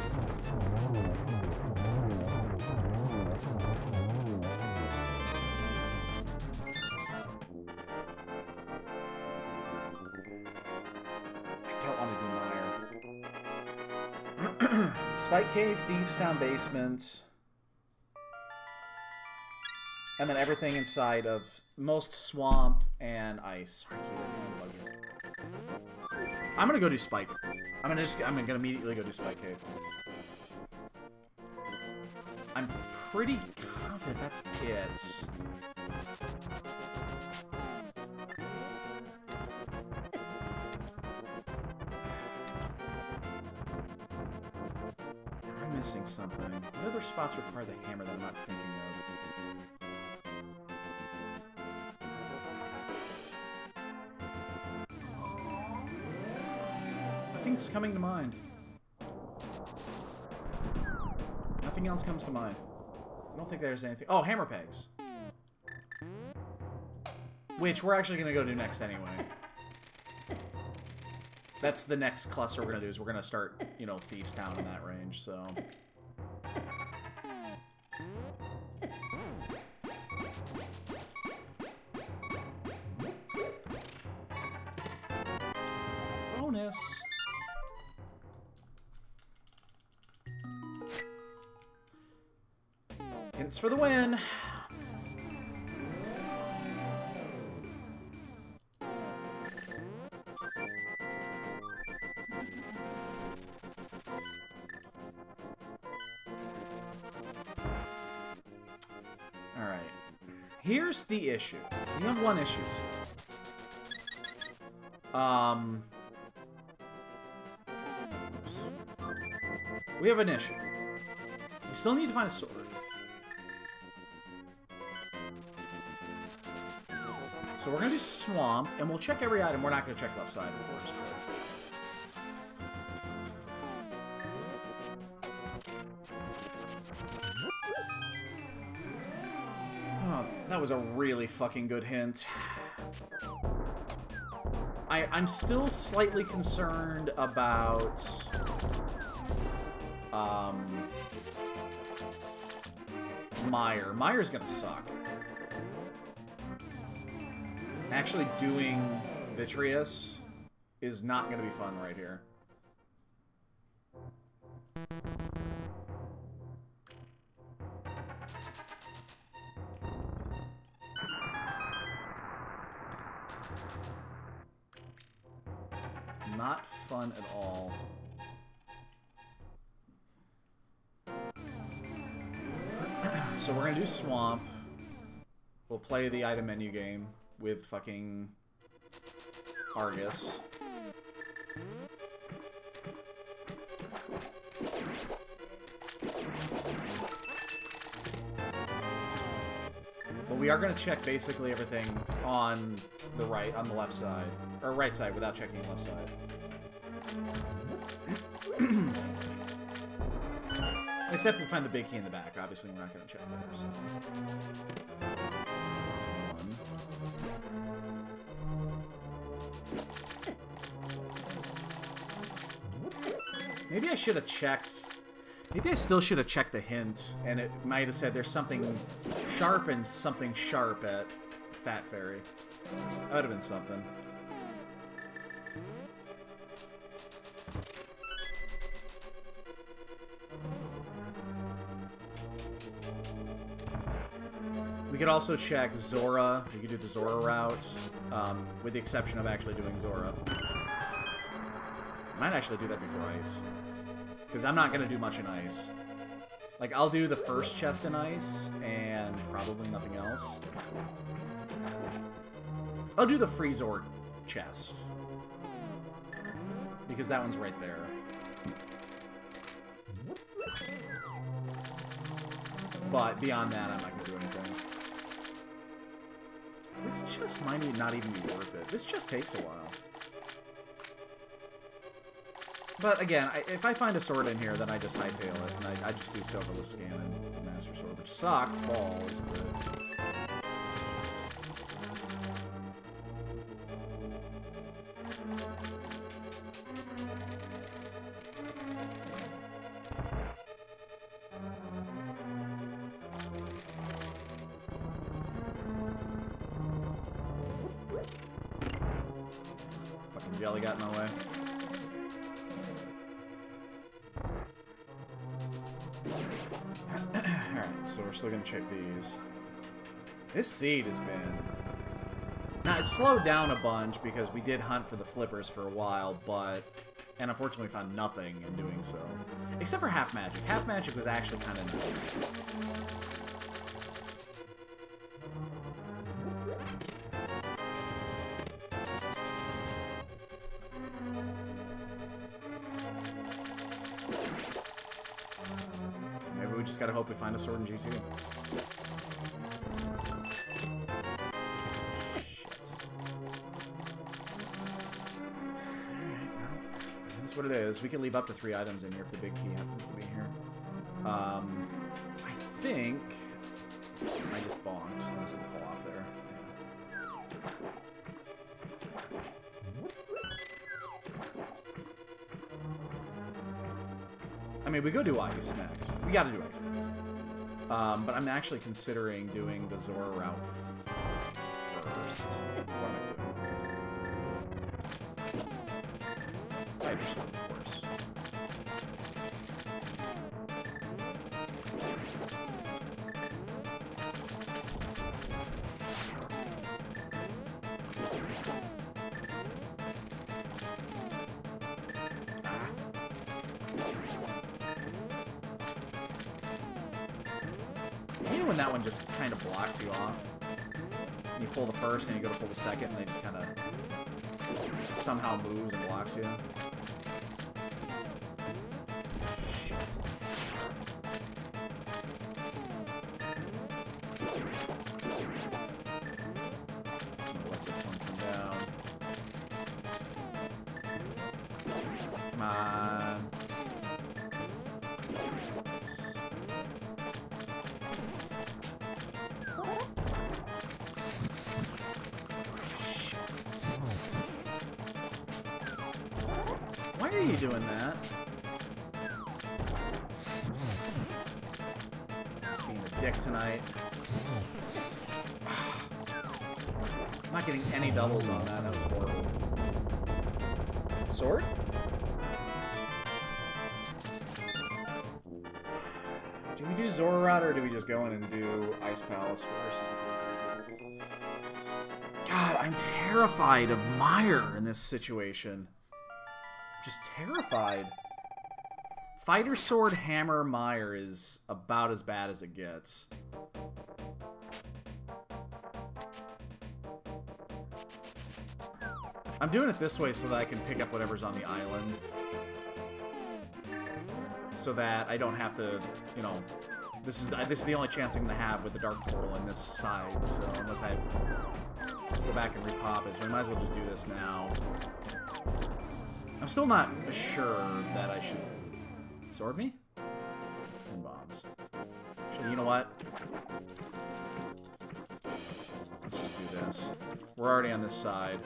I don't want to do Meyer. Spike Cave, Thieves Town basement. And then everything inside of most swamp and ice. I'm gonna go do Spike. I'm gonna immediately go do Spike Cave. I'm pretty confident that's it. I'm missing something. What other spots require the hammer that I'm not thinking of? Nothing's coming to mind. Nothing else comes to mind. I don't think there's anything. Oh, hammer pegs. Which we're actually going to go do next anyway. That's the next cluster we're going to do, is we're going to start, you know, Thieves Town in that range, so... Bonus! Hints for the win! Here's the issue. We have one issue. Oops. We have an issue. We still need to find a sword. So we're gonna do swamp, and we'll check every item. We're not gonna check left side, of course. Oh, that was a really fucking good hint. I'm still slightly concerned about Meyer. Meyer's gonna suck. Actually doing Vitreous is not gonna be fun right here. Not fun at all. So we're gonna do Swamp. We'll play the item menu game with fucking Argus. But we are gonna check basically everything on the right, on the left side. Or right side without checking the left side. Except we'll find the big key in the back. Obviously, we're not going to check there. So. Maybe I should have checked. Maybe I still should have checked the hint, and it might have said there's something sharp and something sharp at Fat Fairy. That would have been something. We could also check Zora. We could do the Zora route, with the exception of actually doing Zora. Might actually do that before Ice. Because I'm not going to do much in Ice. Like, I'll do the first chest in Ice, and probably nothing else. I'll do the Freezor chest. Because that one's right there. But beyond that, I'm not going to do anything. This chest might not even be worth it. This just takes a while. But again, if I find a sword in here, then I just hightail it, and I just do Silverless Scan and Master Sword, which sucks balls, but... Fucking jelly got in my way. Alright, so we're still gonna check these. This seed has been... Now, it slowed down a bunch because we did hunt for the flippers for a while, but... And unfortunately found nothing in doing so. Except for Half Magic. Half Magic was actually kind of nice. Maybe we just gotta hope we find a sword in G2. Shit. Alright, well, that's what it is. We can leave up to 3 items in here if the big key happens to be here. I think... I just bonked. I was gonna pull off there. I mean, we go do Ice next. We gotta do Ice next. But I'm actually considering doing the Zora route first. What am I doing? Fighter Sword, of course. You know when that one just kind of blocks you off? pull the first, and you go to pull the second, and they just kind of somehow moves and blocks you. Shit. I'm gonna let this one come down. Come on. Why are you doing that? Just being a dick tonight. I'm not getting any doubles on that. That was horrible. Sword? Do we do Zorarot or do we just go in and do Ice Palace first? God, I'm terrified of Meyer in this situation. Just terrified. Fighter Sword Hammer Meyer is about as bad as it gets. I'm doing it this way so that I can pick up whatever's on the island. So that I don't have to, you know, this is the only chance I'm gonna have with the Dark Portal in this side. So unless I go back and repop it, so we might as well just do this now. I'm still not sure that I should sword me. It's 10 bombs. Actually, you know what? Let's just do this. We're already on this side.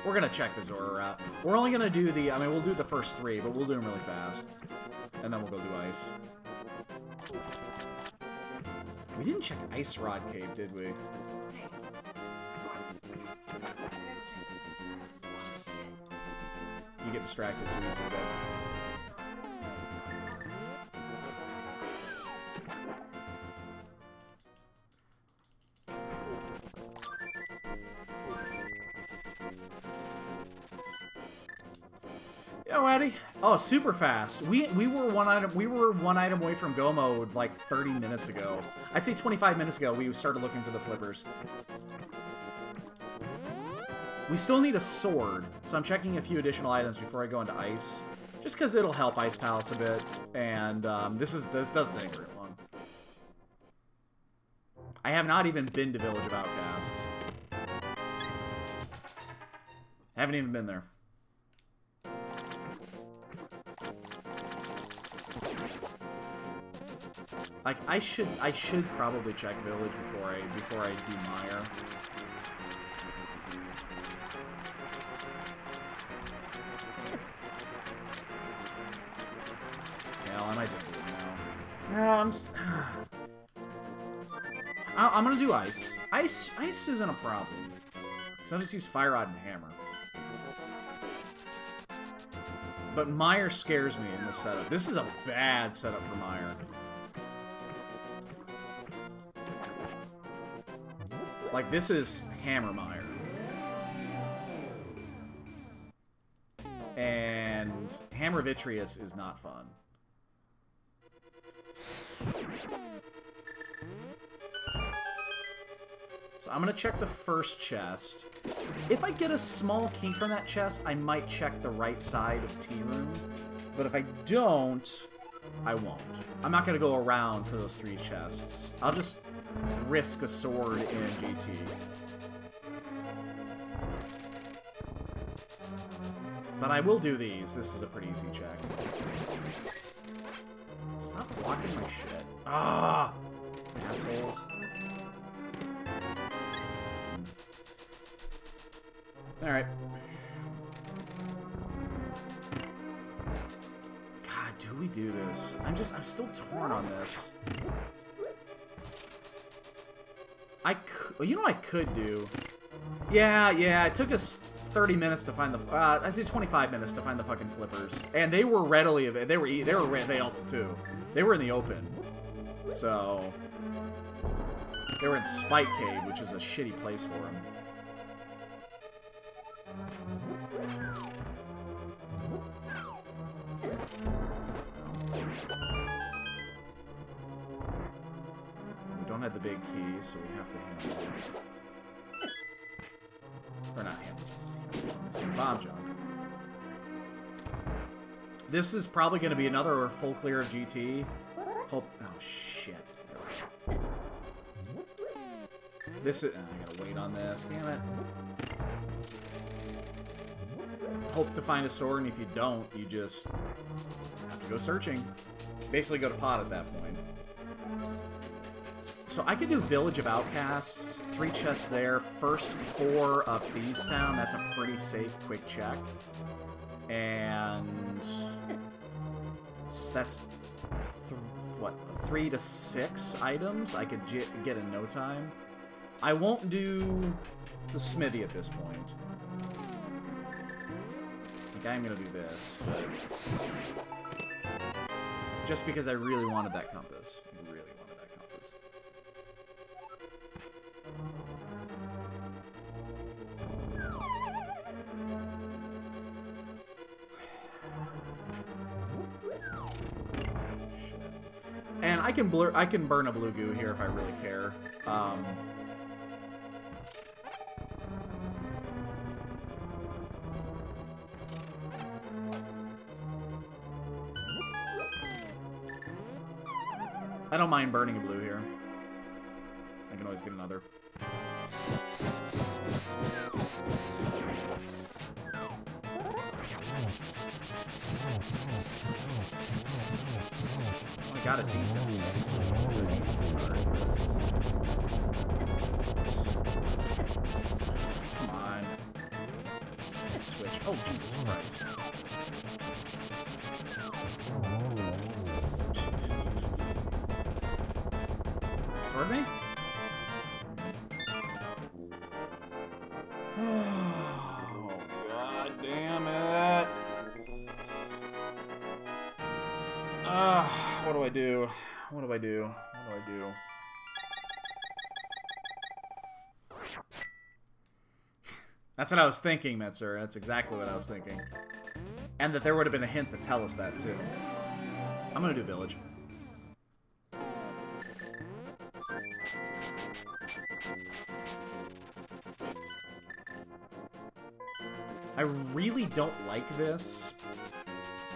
We're gonna check the Zorarot. We're only gonna do the, I mean, we'll do the first 3, but we'll do them really fast. And then we'll go do Ice. We didn't check Ice Rod Cave, did we? You get distracted too easily, babe. Yo, Eddie. Oh, super fast. We were one item away from go mode like 30 minutes ago. I'd say 25 minutes ago we started looking for the flippers. We still need a sword, so I'm checking a few additional items before I go into Ice. Just because it'll help Ice Palace a bit, and this doesn't take very long. I have not even been to Village of Outcasts. Haven't even been there. Like, I should probably check Village before I do Meyer. I might just do it now. I'm gonna do Ice. Ice isn't a problem. So I'll just use Fire Rod and Hammer. But Meyer scares me in this setup. This is a bad setup for Meyer. Like, this is Hammer Meyer. And Hammer Vitreous is not fun. So I'm gonna check the first chest. If I get a small key from that chest, I might check the right side of Tea Room. But if I don't, I won't. I'm not gonna go around for those 3 chests. I'll just risk a sword in GT. But I will do these. This is a pretty easy check. Stop blocking my shit. Ah! Assholes. Alright. God, do we do this? I'm still torn on this. You know what I could do? Yeah, it took us 30 minutes to find the, I did 25 minutes to find the fucking flippers. And they were readily available, they were available too. They were in the open. So, they were in Spike Cave, which is a shitty place for them. We don't have the big key, so we have to handle it. Or not handle, just missing bomb jump. This is probably going to be another full clear of GT. Hope. Oh shit! This is. I gotta wait on this. Damn it! Hope to find a sword, and if you don't, you just have to go searching. Basically, go to pot at that point. So I could do Village of Outcasts. 3 chests there. First 4 of Thieves Town. That's a pretty safe, quick check. And that's what, 3 to 6 items I could get in no time. I won't do the smithy at this point. Like, I'm gonna do this, but just because I really wanted that compass. I really wanted that compass. And I can burn a blue goo here if I really care. I don't mind burning a blue here. I can always get another. Oh, I got a decent start. Come on. Switch. Oh, Jesus Christ. Sword me? Oh, God damn it. What do I do? What do I do? What do I do? That's what I was thinking, Metzer. That's exactly what I was thinking. And that there would have been a hint to tell us that, too. I'm gonna do Village. I really don't like this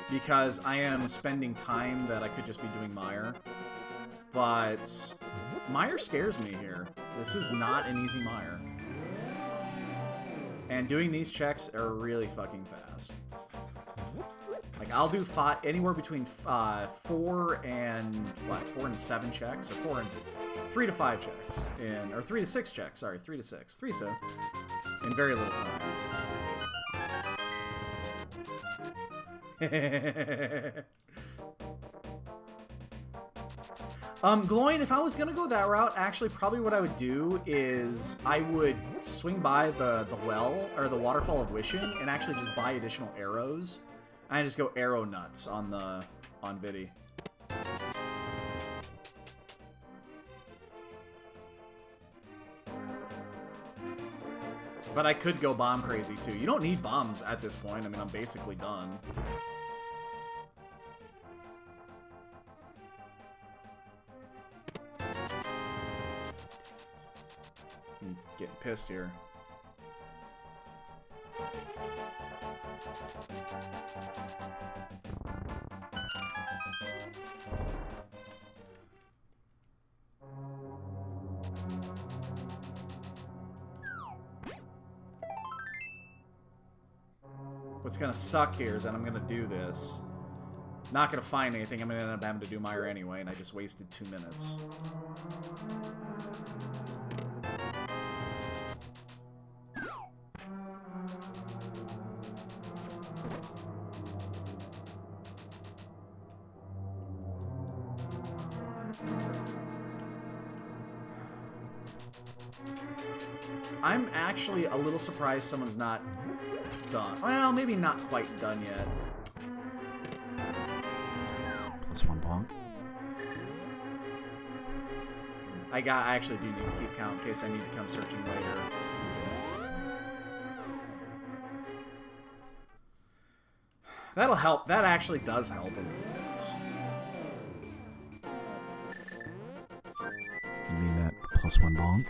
because I am spending time that I could just be doing Mire. But Mire scares me here. This is not an easy Mire. And doing these checks are really fucking fast. Like, I'll do anywhere between 4 and 7 checks, or 3 to 5 checks, or 3 to 6 checks. Sorry, 3 to 6, 3 so in very little time. Gloin, if I was gonna go that route, actually, probably what I would do is I would swing by the well, or the Waterfall of Wishing, and actually just buy additional arrows. And I just go arrow nuts on Viddy. But I could go bomb crazy too. You don't need bombs at this point. I mean, I'm basically done. I'm getting pissed here. What's gonna suck here is that I'm gonna do this. Not gonna find anything. I'm gonna end up having to do Mire anyway, and I just wasted 2 minutes. I'm actually a little surprised someone's not done. Well, maybe not quite done yet. +1 bonk. I actually do need to keep count in case I need to come searching later. That'll help. That actually does help a little bit. You mean that Plus 1 bonk.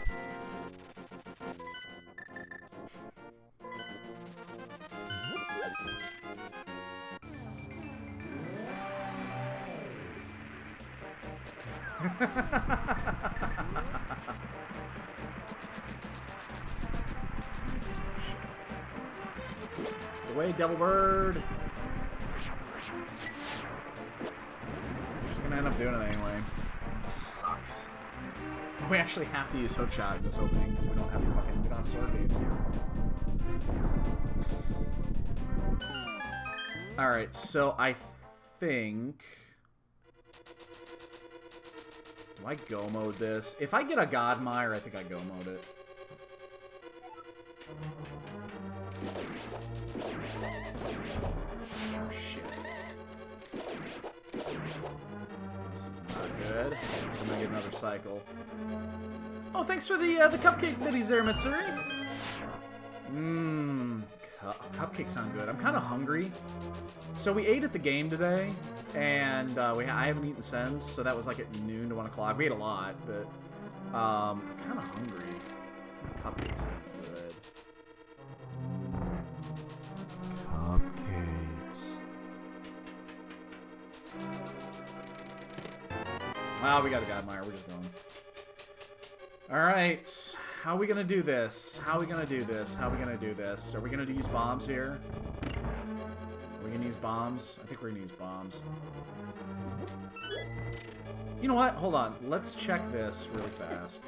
Away, Devil Bird. She's gonna end up doing it anyway. It sucks. We actually have to use Hookshot in this opening because we don't have sword games. Alright, so I think... Do I go mode this? If I get a Godmire, I think I go mode it. Oh, shit. This is not good. So I'm gonna get another cycle. Oh, thanks for the cupcake biddies there, Mitsuri. Cupcakes sound good. I'm kind of hungry. So we ate at the game today, and I haven't eaten since, so that was like at noon to 1 o'clock. We ate a lot, but I'm kind of hungry. Cupcakes sound good. Cupcakes. Ah, we got a Godmire. We're just going. Alright. How are we gonna do this? How are we gonna do this? How are we gonna do this? Are we gonna use bombs here? Are we gonna use bombs? I think we're gonna use bombs. You know what? Hold on. Let's check this really fast.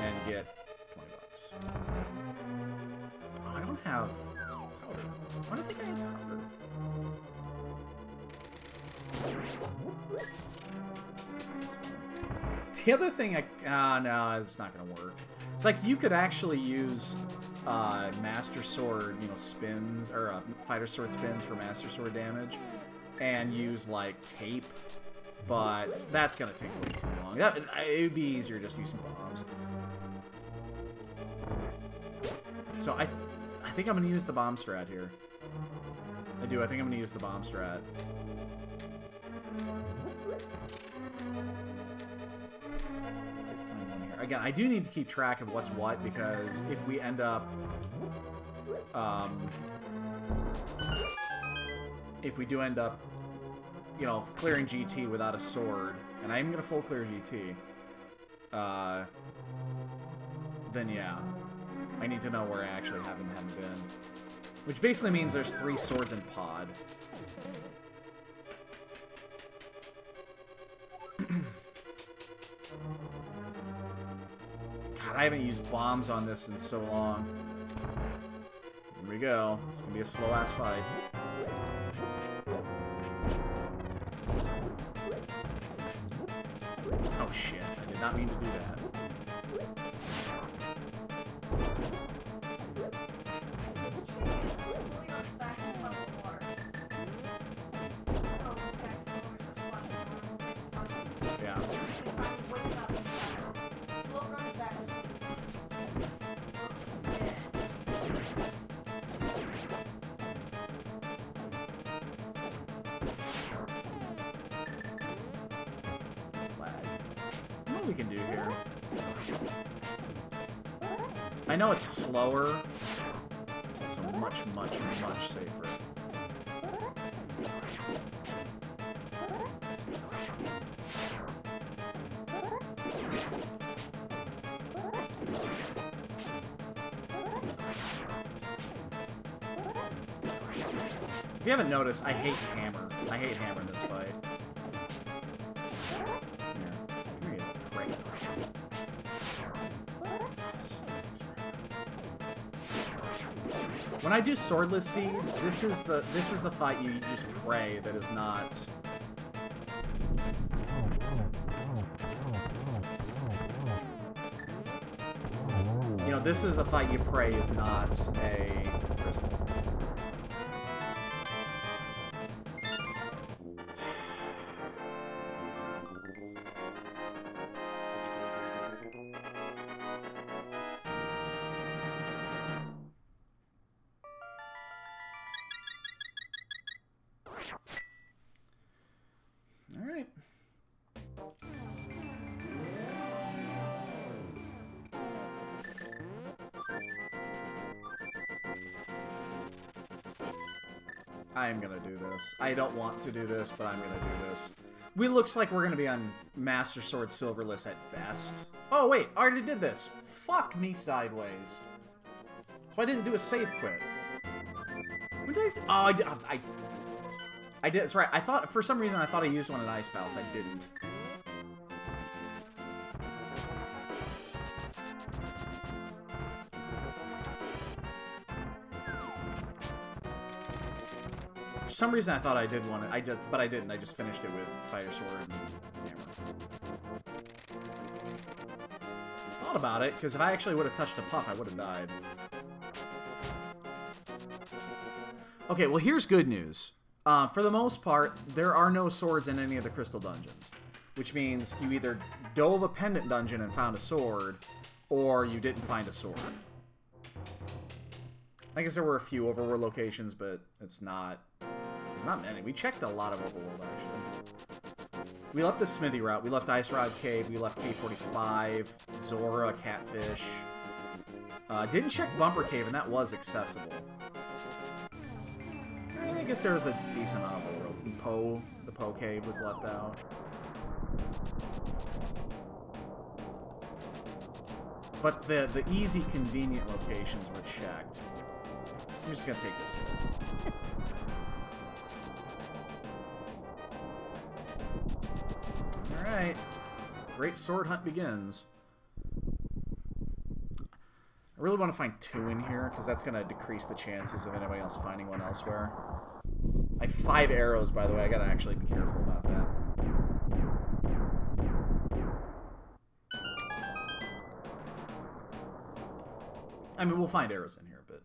And get 20 bucks. Oh, I don't have powder. Why do I think I have powder? The other thing no, it's not gonna work. It's like you could actually use Master Sword, spins, or Fighter Sword spins for Master Sword damage, and use, like, Cape, but that's gonna take way too long. It would be easier just using bombs. So I think I'm gonna use the bomb strat here. I think I'm gonna use the bomb strat. Again, I do need to keep track of what's what, because if we end up... if we do end up, clearing GT without a sword, and I'm going to full clear GT, then yeah, I need to know where I actually haven't been. Which basically means there's 3 swords in pod. God, I haven't used bombs on this in so long. Here we go. It's gonna be a slow-ass fight. Oh shit, I did not mean to do that. We can do here. I know it's slower. It's also much, much, much safer. If you haven't noticed, I hate hammer. I hate hammer in this fight. When I do swordless seeds, this is the fight you just pray that is not. This is the fight you pray is not a prison. I am gonna do this. I don't want to do this, but I'm gonna do this. We looks like we're gonna be on Master Sword Silverless at best. Oh wait, I already did this. Fuck me sideways. So I didn't do a save quit. What did I do? Oh, I did. That's right. I thought for some reason I thought I used one in Ice Palace. I didn't. For some reason I thought I did one. But I didn't. I just finished it with Fire Sword and Hammer. Thought about it because if I actually would have touched a puff, I would have died. Okay, well here's good news. For the most part, there are no swords in any of the crystal dungeons, which means you either dove a pendant dungeon and found a sword, or you didn't find a sword. I guess there were a few overworld locations, but there's not many. We checked a lot of overworld, actually. We left the Smithy route. We left Ice Rod Cave. We left K45, Zora, Catfish. Didn't check Bumper Cave, and that was accessible. I guess there was a decent amount of overworld. The Poe Cave was left out. But the easy, convenient locations were checked. I'm just gonna take this here. Alright. Great sword hunt begins. I really want to find 2 in here, because that's going to decrease the chances of anybody else finding one elsewhere. I have 5 arrows, by the way. I gotta actually be careful about that. I mean, we'll find arrows in here, but...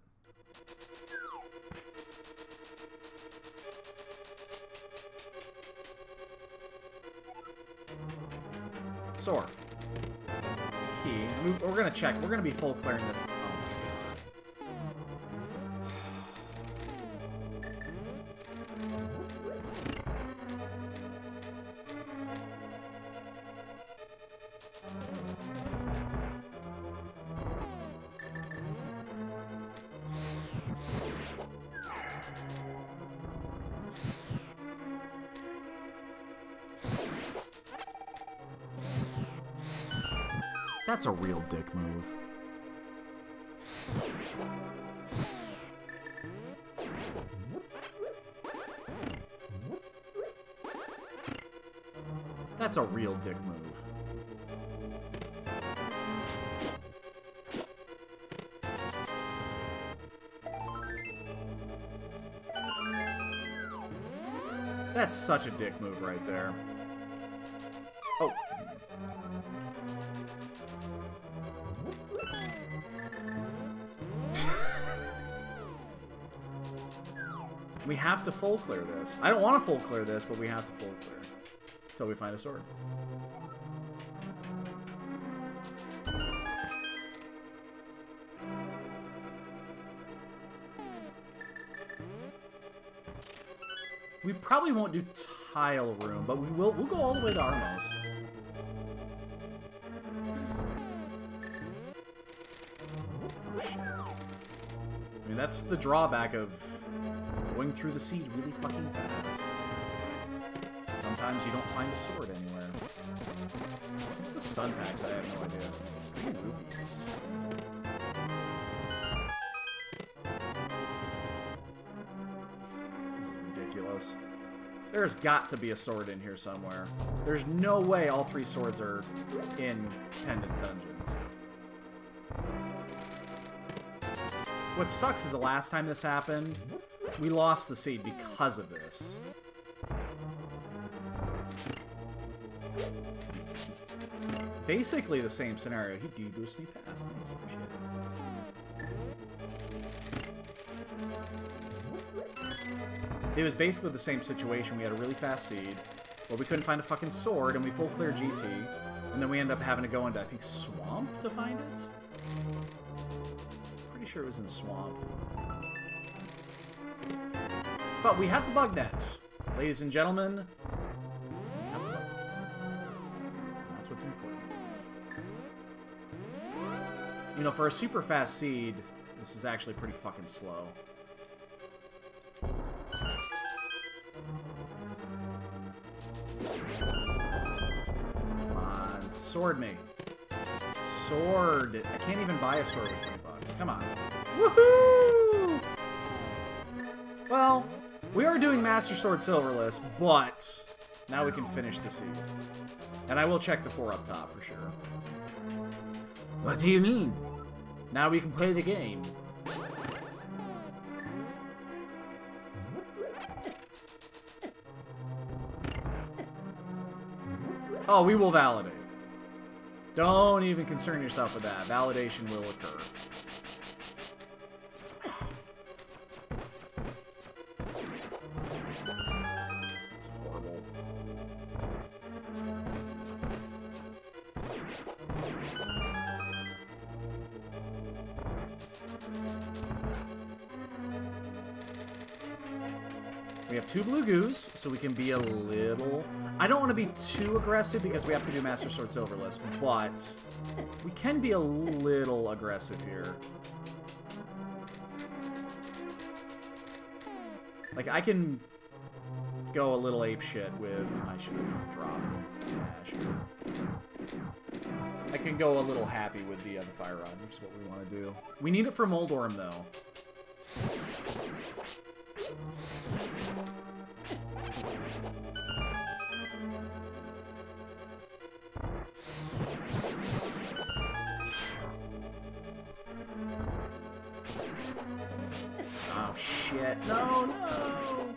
Sword. It's a key. We're gonna check. We're gonna be full clearing this. That's a real dick move. That's a real dick move. That's such a dick move right there. Oh. We have to full clear this. I don't want to full clear this, but we have to full clear. Until we find a sword. We probably won't do tile room, but we'll go all the way to Armos. Oh shit. I mean, that's the drawback of going through the seed really fucking fast. Sometimes you don't find a sword anywhere. What's the stun pack? I have no idea. Ooh, rubies. This is ridiculous. There's got to be a sword in here somewhere. There's no way all 3 swords are in pendant dungeons. What sucks is the last time this happened, we lost the seed because of this. Basically the same scenario. He deboosted me past. Thanks, appreciate it. It was basically the same situation. We had a really fast seed, but we couldn't find a fucking sword, and we full clear GT, and then we ended up having to go into, I think, Swamp to find it? Pretty sure it was in Swamp. But we have the bug net. Ladies and gentlemen, we have the bug net. That's what's important. You know, for a super fast seed, this is actually pretty fucking slow. Sword me. Sword. I can't even buy a sword with 20 bucks. Come on. Woohoo! Well, we are doing Master Sword Silverless, but now we can finish the seed. And I will check the 4 up top for sure. What do you mean? Now we can play the game. Oh, we will validate. Don't even concern yourself with that. Validation will occur. It's horrible. We have 2 blue goos, so we can be a little... I don't want to be too aggressive because we have to do Master Sword Silverless, but we can be a little aggressive here. Like, I can go a little apeshit with... I should have dropped it. I can go a little happy with the Fire Rod, which is what we want to do. We need it for Moldorm, though. Oh, shit. No, no!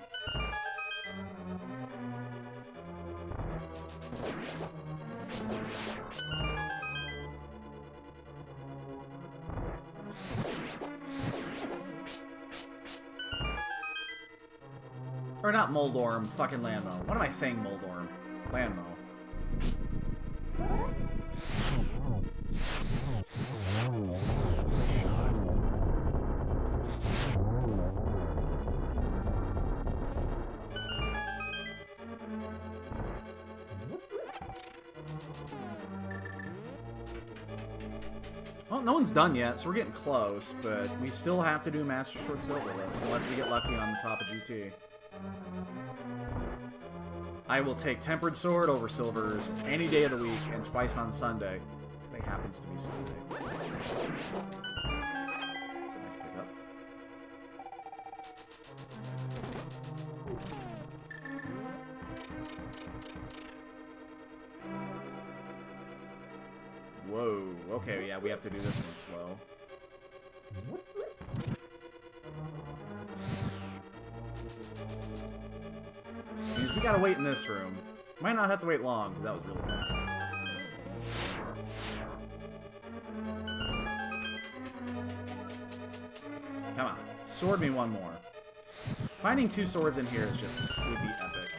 Or not Moldorm, fucking Landmo. What am I saying, Moldorm? Landmo. Shot. Well, no one's done yet, so we're getting close, but we still have to do Master Sword Silverless, unless we get lucky on the top of GT. I will take Tempered Sword over Silvers any day of the week, and twice on Sunday. Today happens to be Sunday. That's a nice pickup. Whoa. Okay, yeah, we have to do this one slow. Means we gotta wait in this room. Might not have to wait long, because that was really bad. Come on. Sword me one more. Finding 2 swords in here is just... would be epic.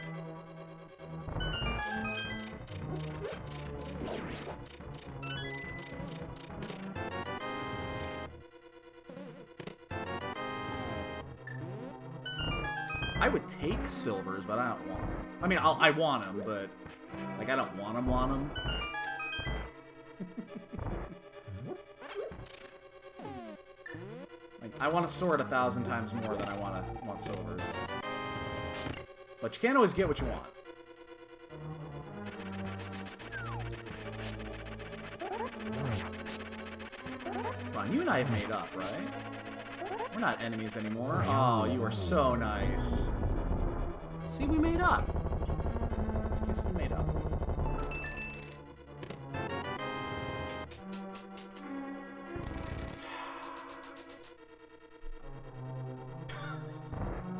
I would take Silvers, but I don't want them. I mean, I want them, but... like, I don't want them. Like, I want a sword 1,000 times more than I want Silvers. But you can't always get what you want. Come on, you and I have made up, right? We're not enemies anymore. Oh, you are so nice. See, we made up. I guess we made up.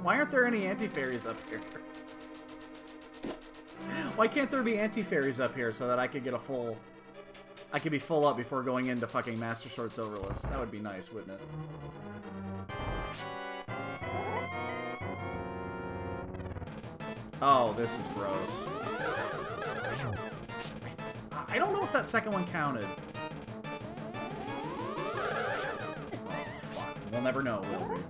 Why aren't there any anti-fairies up here? Why can't there be anti-fairies up here so that I could get a full... I could be full up before going into fucking Master Sword Silverless? That would be nice, wouldn't it? Oh, this is gross. I don't know if that second one counted. Oh, fuck. We'll never know, will we?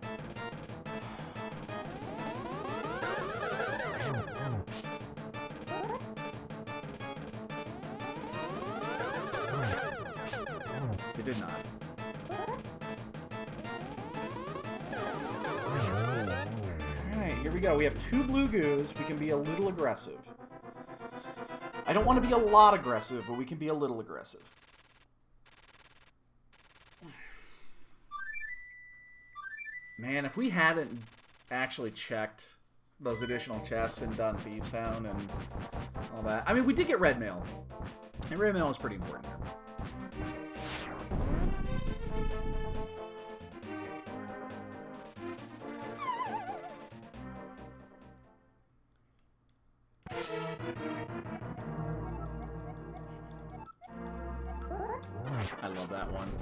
It did not. Alright, here we go. We have 2 blue goos. We can be a little aggressive. I don't want to be a lot aggressive, but we can be a little aggressive. Man, if we hadn't actually checked those additional chests and done Thieves Town and all that. I mean, we did get red mail. And red mail is pretty important here. I love that one.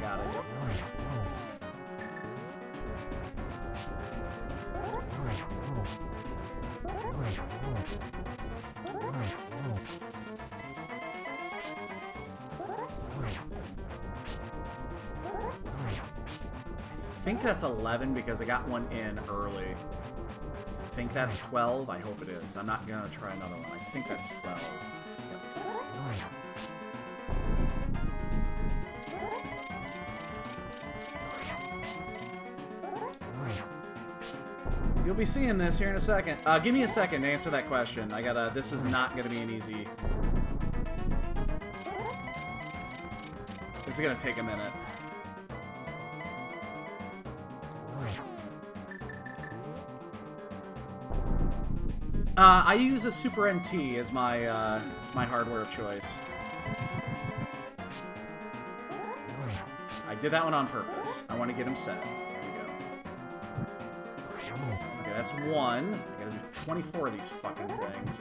Got it. I think that's 11 because I got one in early. I think that's 12. I hope it is. I'm not going to try another one. I think that's 12. Yep, it is. You'll be seeing this here in a second. Give me a second to answer that question. I gotta... This is not gonna be an easy... This is gonna take a minute. I use a Super NT as my hardware of choice. I did that one on purpose. I want to get him set. There we go. Okay, that's one. I gotta do 24 of these fucking things.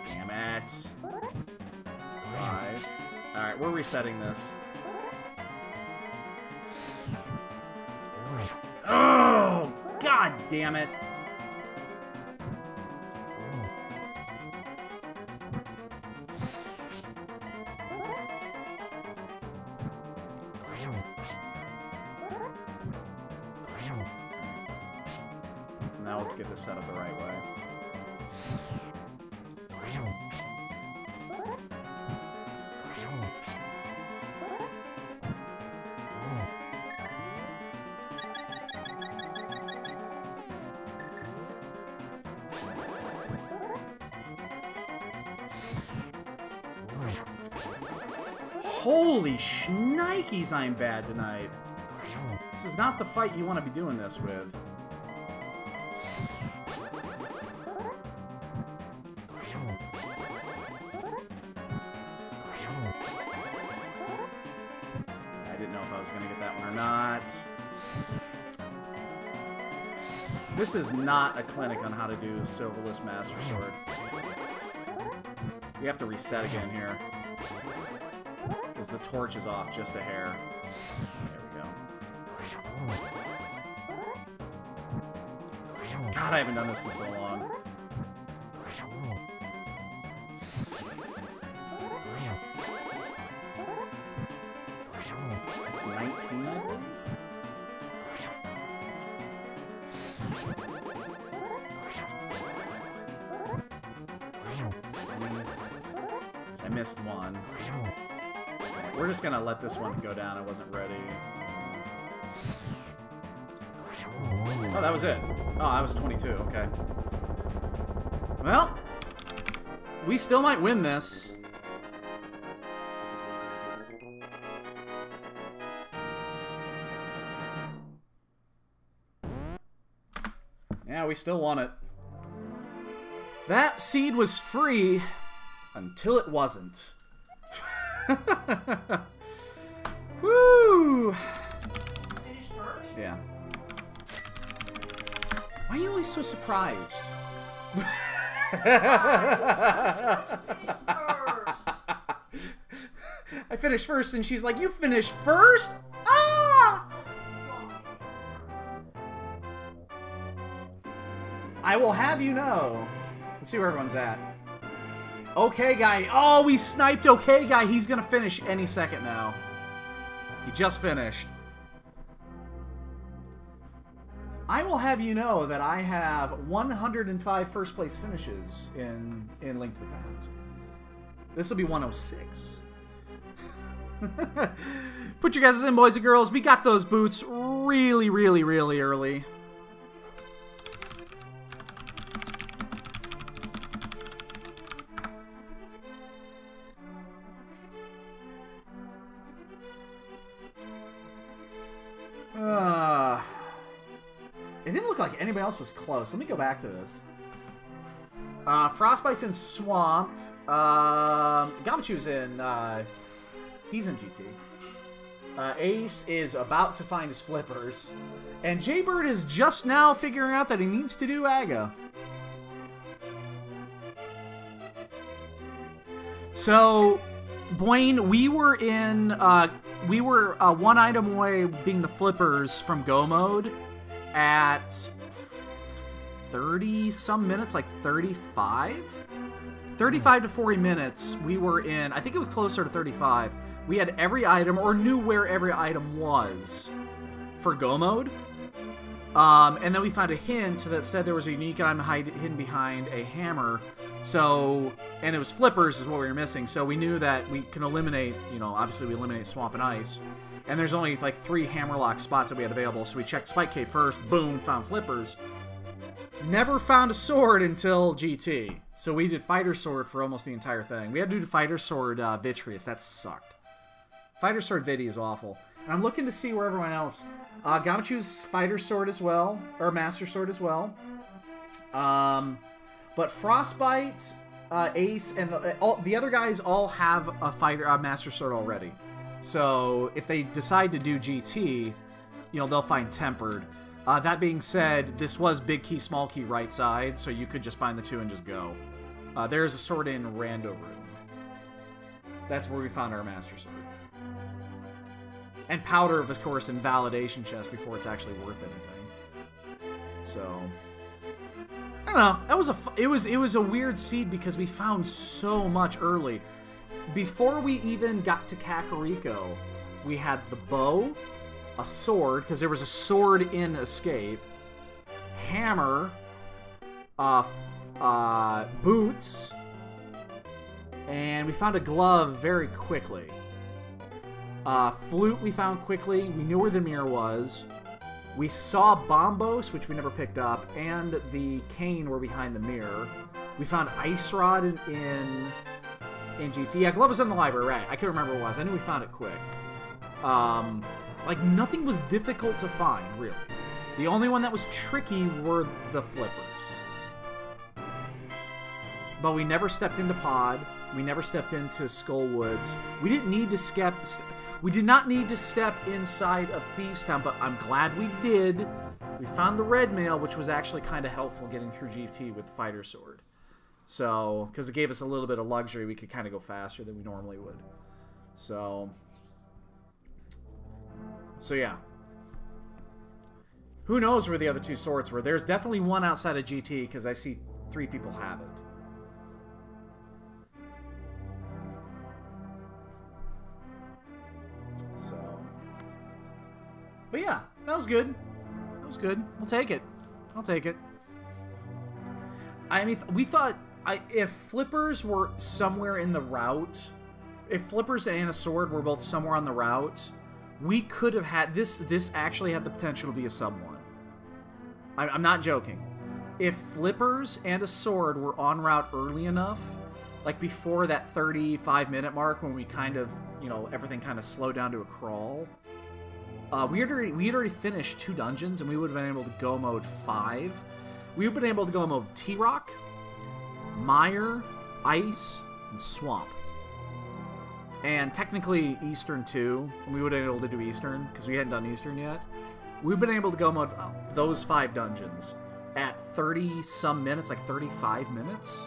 Damn it. 5. Alright, we're resetting this. Oh! God damn it! Now let's get this set up the right way. Holy shnikes, I'm bad tonight. This is not the fight you want to be doing this with. I didn't know if I was going to get that one or not. This is not a clinic on how to do Silverless Master Sword. We have to reset again here. Because the torch is off just a hair. There we go. God, I haven't done this in so long. It's 19, I believe? I missed one. We're just gonna let this one go down. I wasn't ready. Oh, that was it. Oh, that was 22. Okay. Well, we still might win this. Yeah, we still won it. That seed was free until it wasn't. Woo! Finish first? Yeah. Why are you always so surprised? I finished first, and she's like, "You finished first? Ah!" I will have you know. Let's see where everyone's at. Okay, guy. Oh, we sniped okay, guy. He's going to finish any second now. He just finished. I will have you know that I have 105 first place finishes in Link to the Past. This will be 106. Put your guesses in, boys and girls. We got those boots really, really, really early. It didn't look like anybody else was close. Let me go back to this. Frostbite's in Swamp. Gamachu's in... he's in GT. Ace is about to find his flippers. And Jaybird is just now figuring out that he needs to do Aga. So, Blaine, we were in... we were one item away being the flippers from Go Mode at 30-some minutes, like 35? 35 to 40 minutes, we were in... I think it was closer to 35. We had every item, or knew where every item was for Go Mode. And then we found a hint that said there was a unique item hidden behind a hammer. So, and it was flippers is what we were missing. So we knew that we can eliminate, you know, obviously we eliminate Swamp and Ice. And there's only like 3 hammerlock spots that we had available. So we checked Spike Cave first, boom, found flippers. Never found a sword until GT. So we did Fighter Sword for almost the entire thing. We had to do Fighter Sword Vitreous. That sucked. Fighter Sword Vidi is awful. And I'm looking to see where everyone else... Gamachu's Fighter Sword as well. Or Master Sword as well. But Frostbite, Ace, and the other guys all have a Master Sword already. So if they decide to do GT, you know, they'll find Tempered. That being said, this was big key, small key, right side, so you could just find the 2 and just go. There's a sword in Rando Room. That's where we found our Master Sword. And Powder, of course, in Validation Chest before it's actually worth anything. So, I don't know. That was it was a weird seed because we found so much early. Before we even got to Kakariko, we had the bow, a sword, because there was a sword in Escape, hammer, boots, and we found a glove very quickly. Flute we found quickly. We knew where the mirror was. We saw Bombos, which we never picked up, and the cane were behind the mirror. We found Ice Rod in GT. Yeah, glove was in the library, right. I couldn't remember what it was. I knew we found it quick. Like, nothing was difficult to find, really. The only one that was tricky were the flippers. But we never stepped into Pod. We never stepped into Skull Woods. We didn't need to we did not need to step inside of Thieves Town, but I'm glad we did. We found the red mail, which was actually kind of helpful getting through GT with Fighter Sword. So, because it gave us a little bit of luxury, we could kind of go faster than we normally would. So yeah. Who knows where the other 2 swords were? There's definitely one outside of GT, because I see 3 people have it. But yeah, that was good. That was good. We'll take it. I'll take it. I mean, we thought if flippers were somewhere in the route, if flippers and a sword were both somewhere on the route, we could have had this actually had the potential to be a sub 1. I'm not joking. If flippers and a sword were en route early enough, like before that 35-minute mark when we kind of, you know, everything kind of slowed down to a crawl, we had already finished 2 dungeons, and we would have been able to go mode 5. We would have been able to go mode T-Rock, Mire, Ice, and Swamp. And technically Eastern too. And we would have been able to do Eastern, because we hadn't done Eastern yet. We've been able to go mode those 5 dungeons at 30-some minutes, like 35 minutes.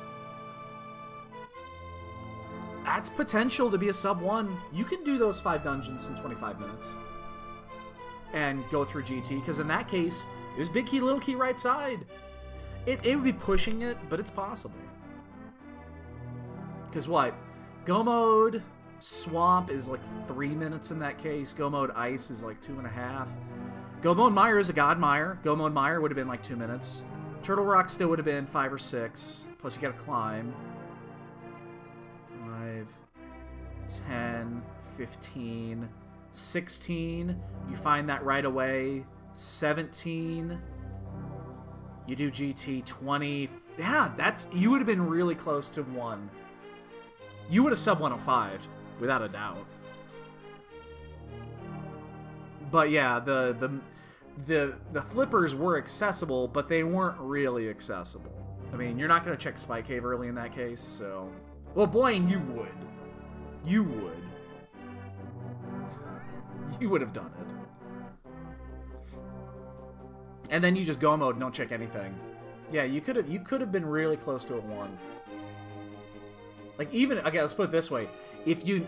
That's potential to be a sub 1. You can do those 5 dungeons in 25 minutes. And go through GT, because in that case, it was big key, little key, right side. It would be pushing it, but it's possible. Because what? Go mode Swamp is like 3 minutes in that case. Go mode Ice is like 2.5. Go mode Mire is a god mire. Go mode Mire would have been like 2 minutes. Turtle Rock still would have been 5 or 6. Plus you gotta climb. 5, 10, 15, 16. You find that right away. 17. You do GT 20. Yeah, you would have been really close to 1. You would have sub 105, without a doubt. But yeah, the flippers were accessible, but they weren't really accessible. I mean, you're not going to check Spy Cave early in that case, so... Well, Blaine, you would. You would. You would have done it. And then you just go mode and don't check anything. Yeah, you could have been really close to a 1. Like even okay, let's put it this way: if you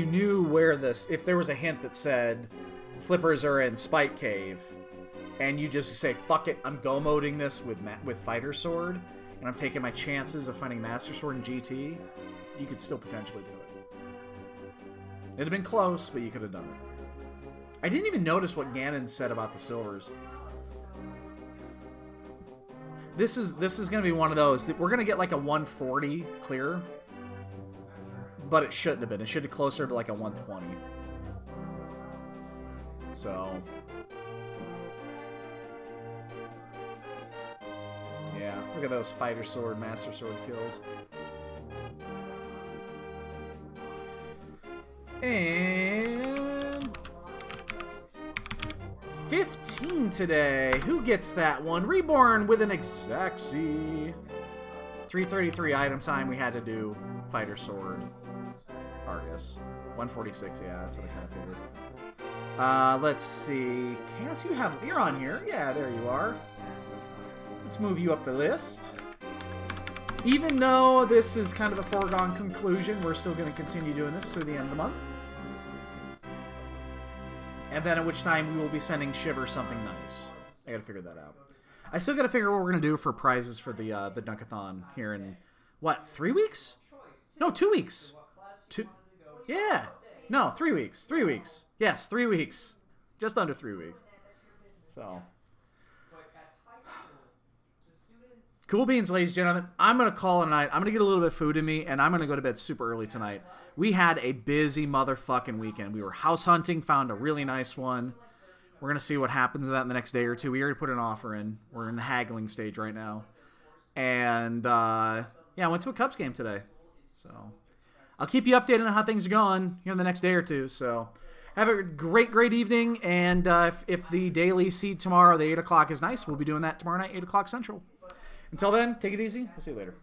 knew where if there was a hint that said flippers are in Spike Cave, and you just say fuck it, I'm go moding this with Fighter Sword, and I'm taking my chances of finding Master Sword and GT, you could still potentially do it. It'd have been close, but you could have done it. I didn't even notice what Ganon said about the silvers. This is going to be one of those that we're going to get like a 140 clear, but it shouldn't have been. It should have been closer to like a 120. So, yeah, look at those Fighter Sword, Master Sword kills. And 15 today. Who gets that one? Reborn with an Exacxi. 333 item time. We had to do Fighter Sword. Argus. 146. Yeah, that's what I kind of figured. Let's see. Cass, you're on here. Yeah, there you are. Let's move you up the list. Even though this is kind of a foregone conclusion, we're still going to continue doing this through the end of the month. And then at which time we will be sending Shiver something nice. I gotta figure that out. I still gotta figure out what we're gonna do for prizes for the Dunkathon here in, what, 3 weeks? No, 2 weeks. Yeah. No, 3 weeks. 3 weeks. Yes, 3 weeks. Just under 3 weeks. So. Cool beans, ladies and gentlemen. I'm going to call it a night. I'm going to get a little bit of food in me, and I'm going to go to bed super early tonight. We had a busy motherfucking weekend. We were house hunting, found a really nice one. We're going to see what happens to that in the next day or two. We already put an offer in. We're in the haggling stage right now. And, yeah, I went to a Cubs game today. So, I'll keep you updated on how things are going here in the next day or two. So, have a great, great evening. And if the daily seed tomorrow, the 8 o'clock is nice, we'll be doing that tomorrow night, 8 o'clock Central. Until then, take it easy. We'll see you later.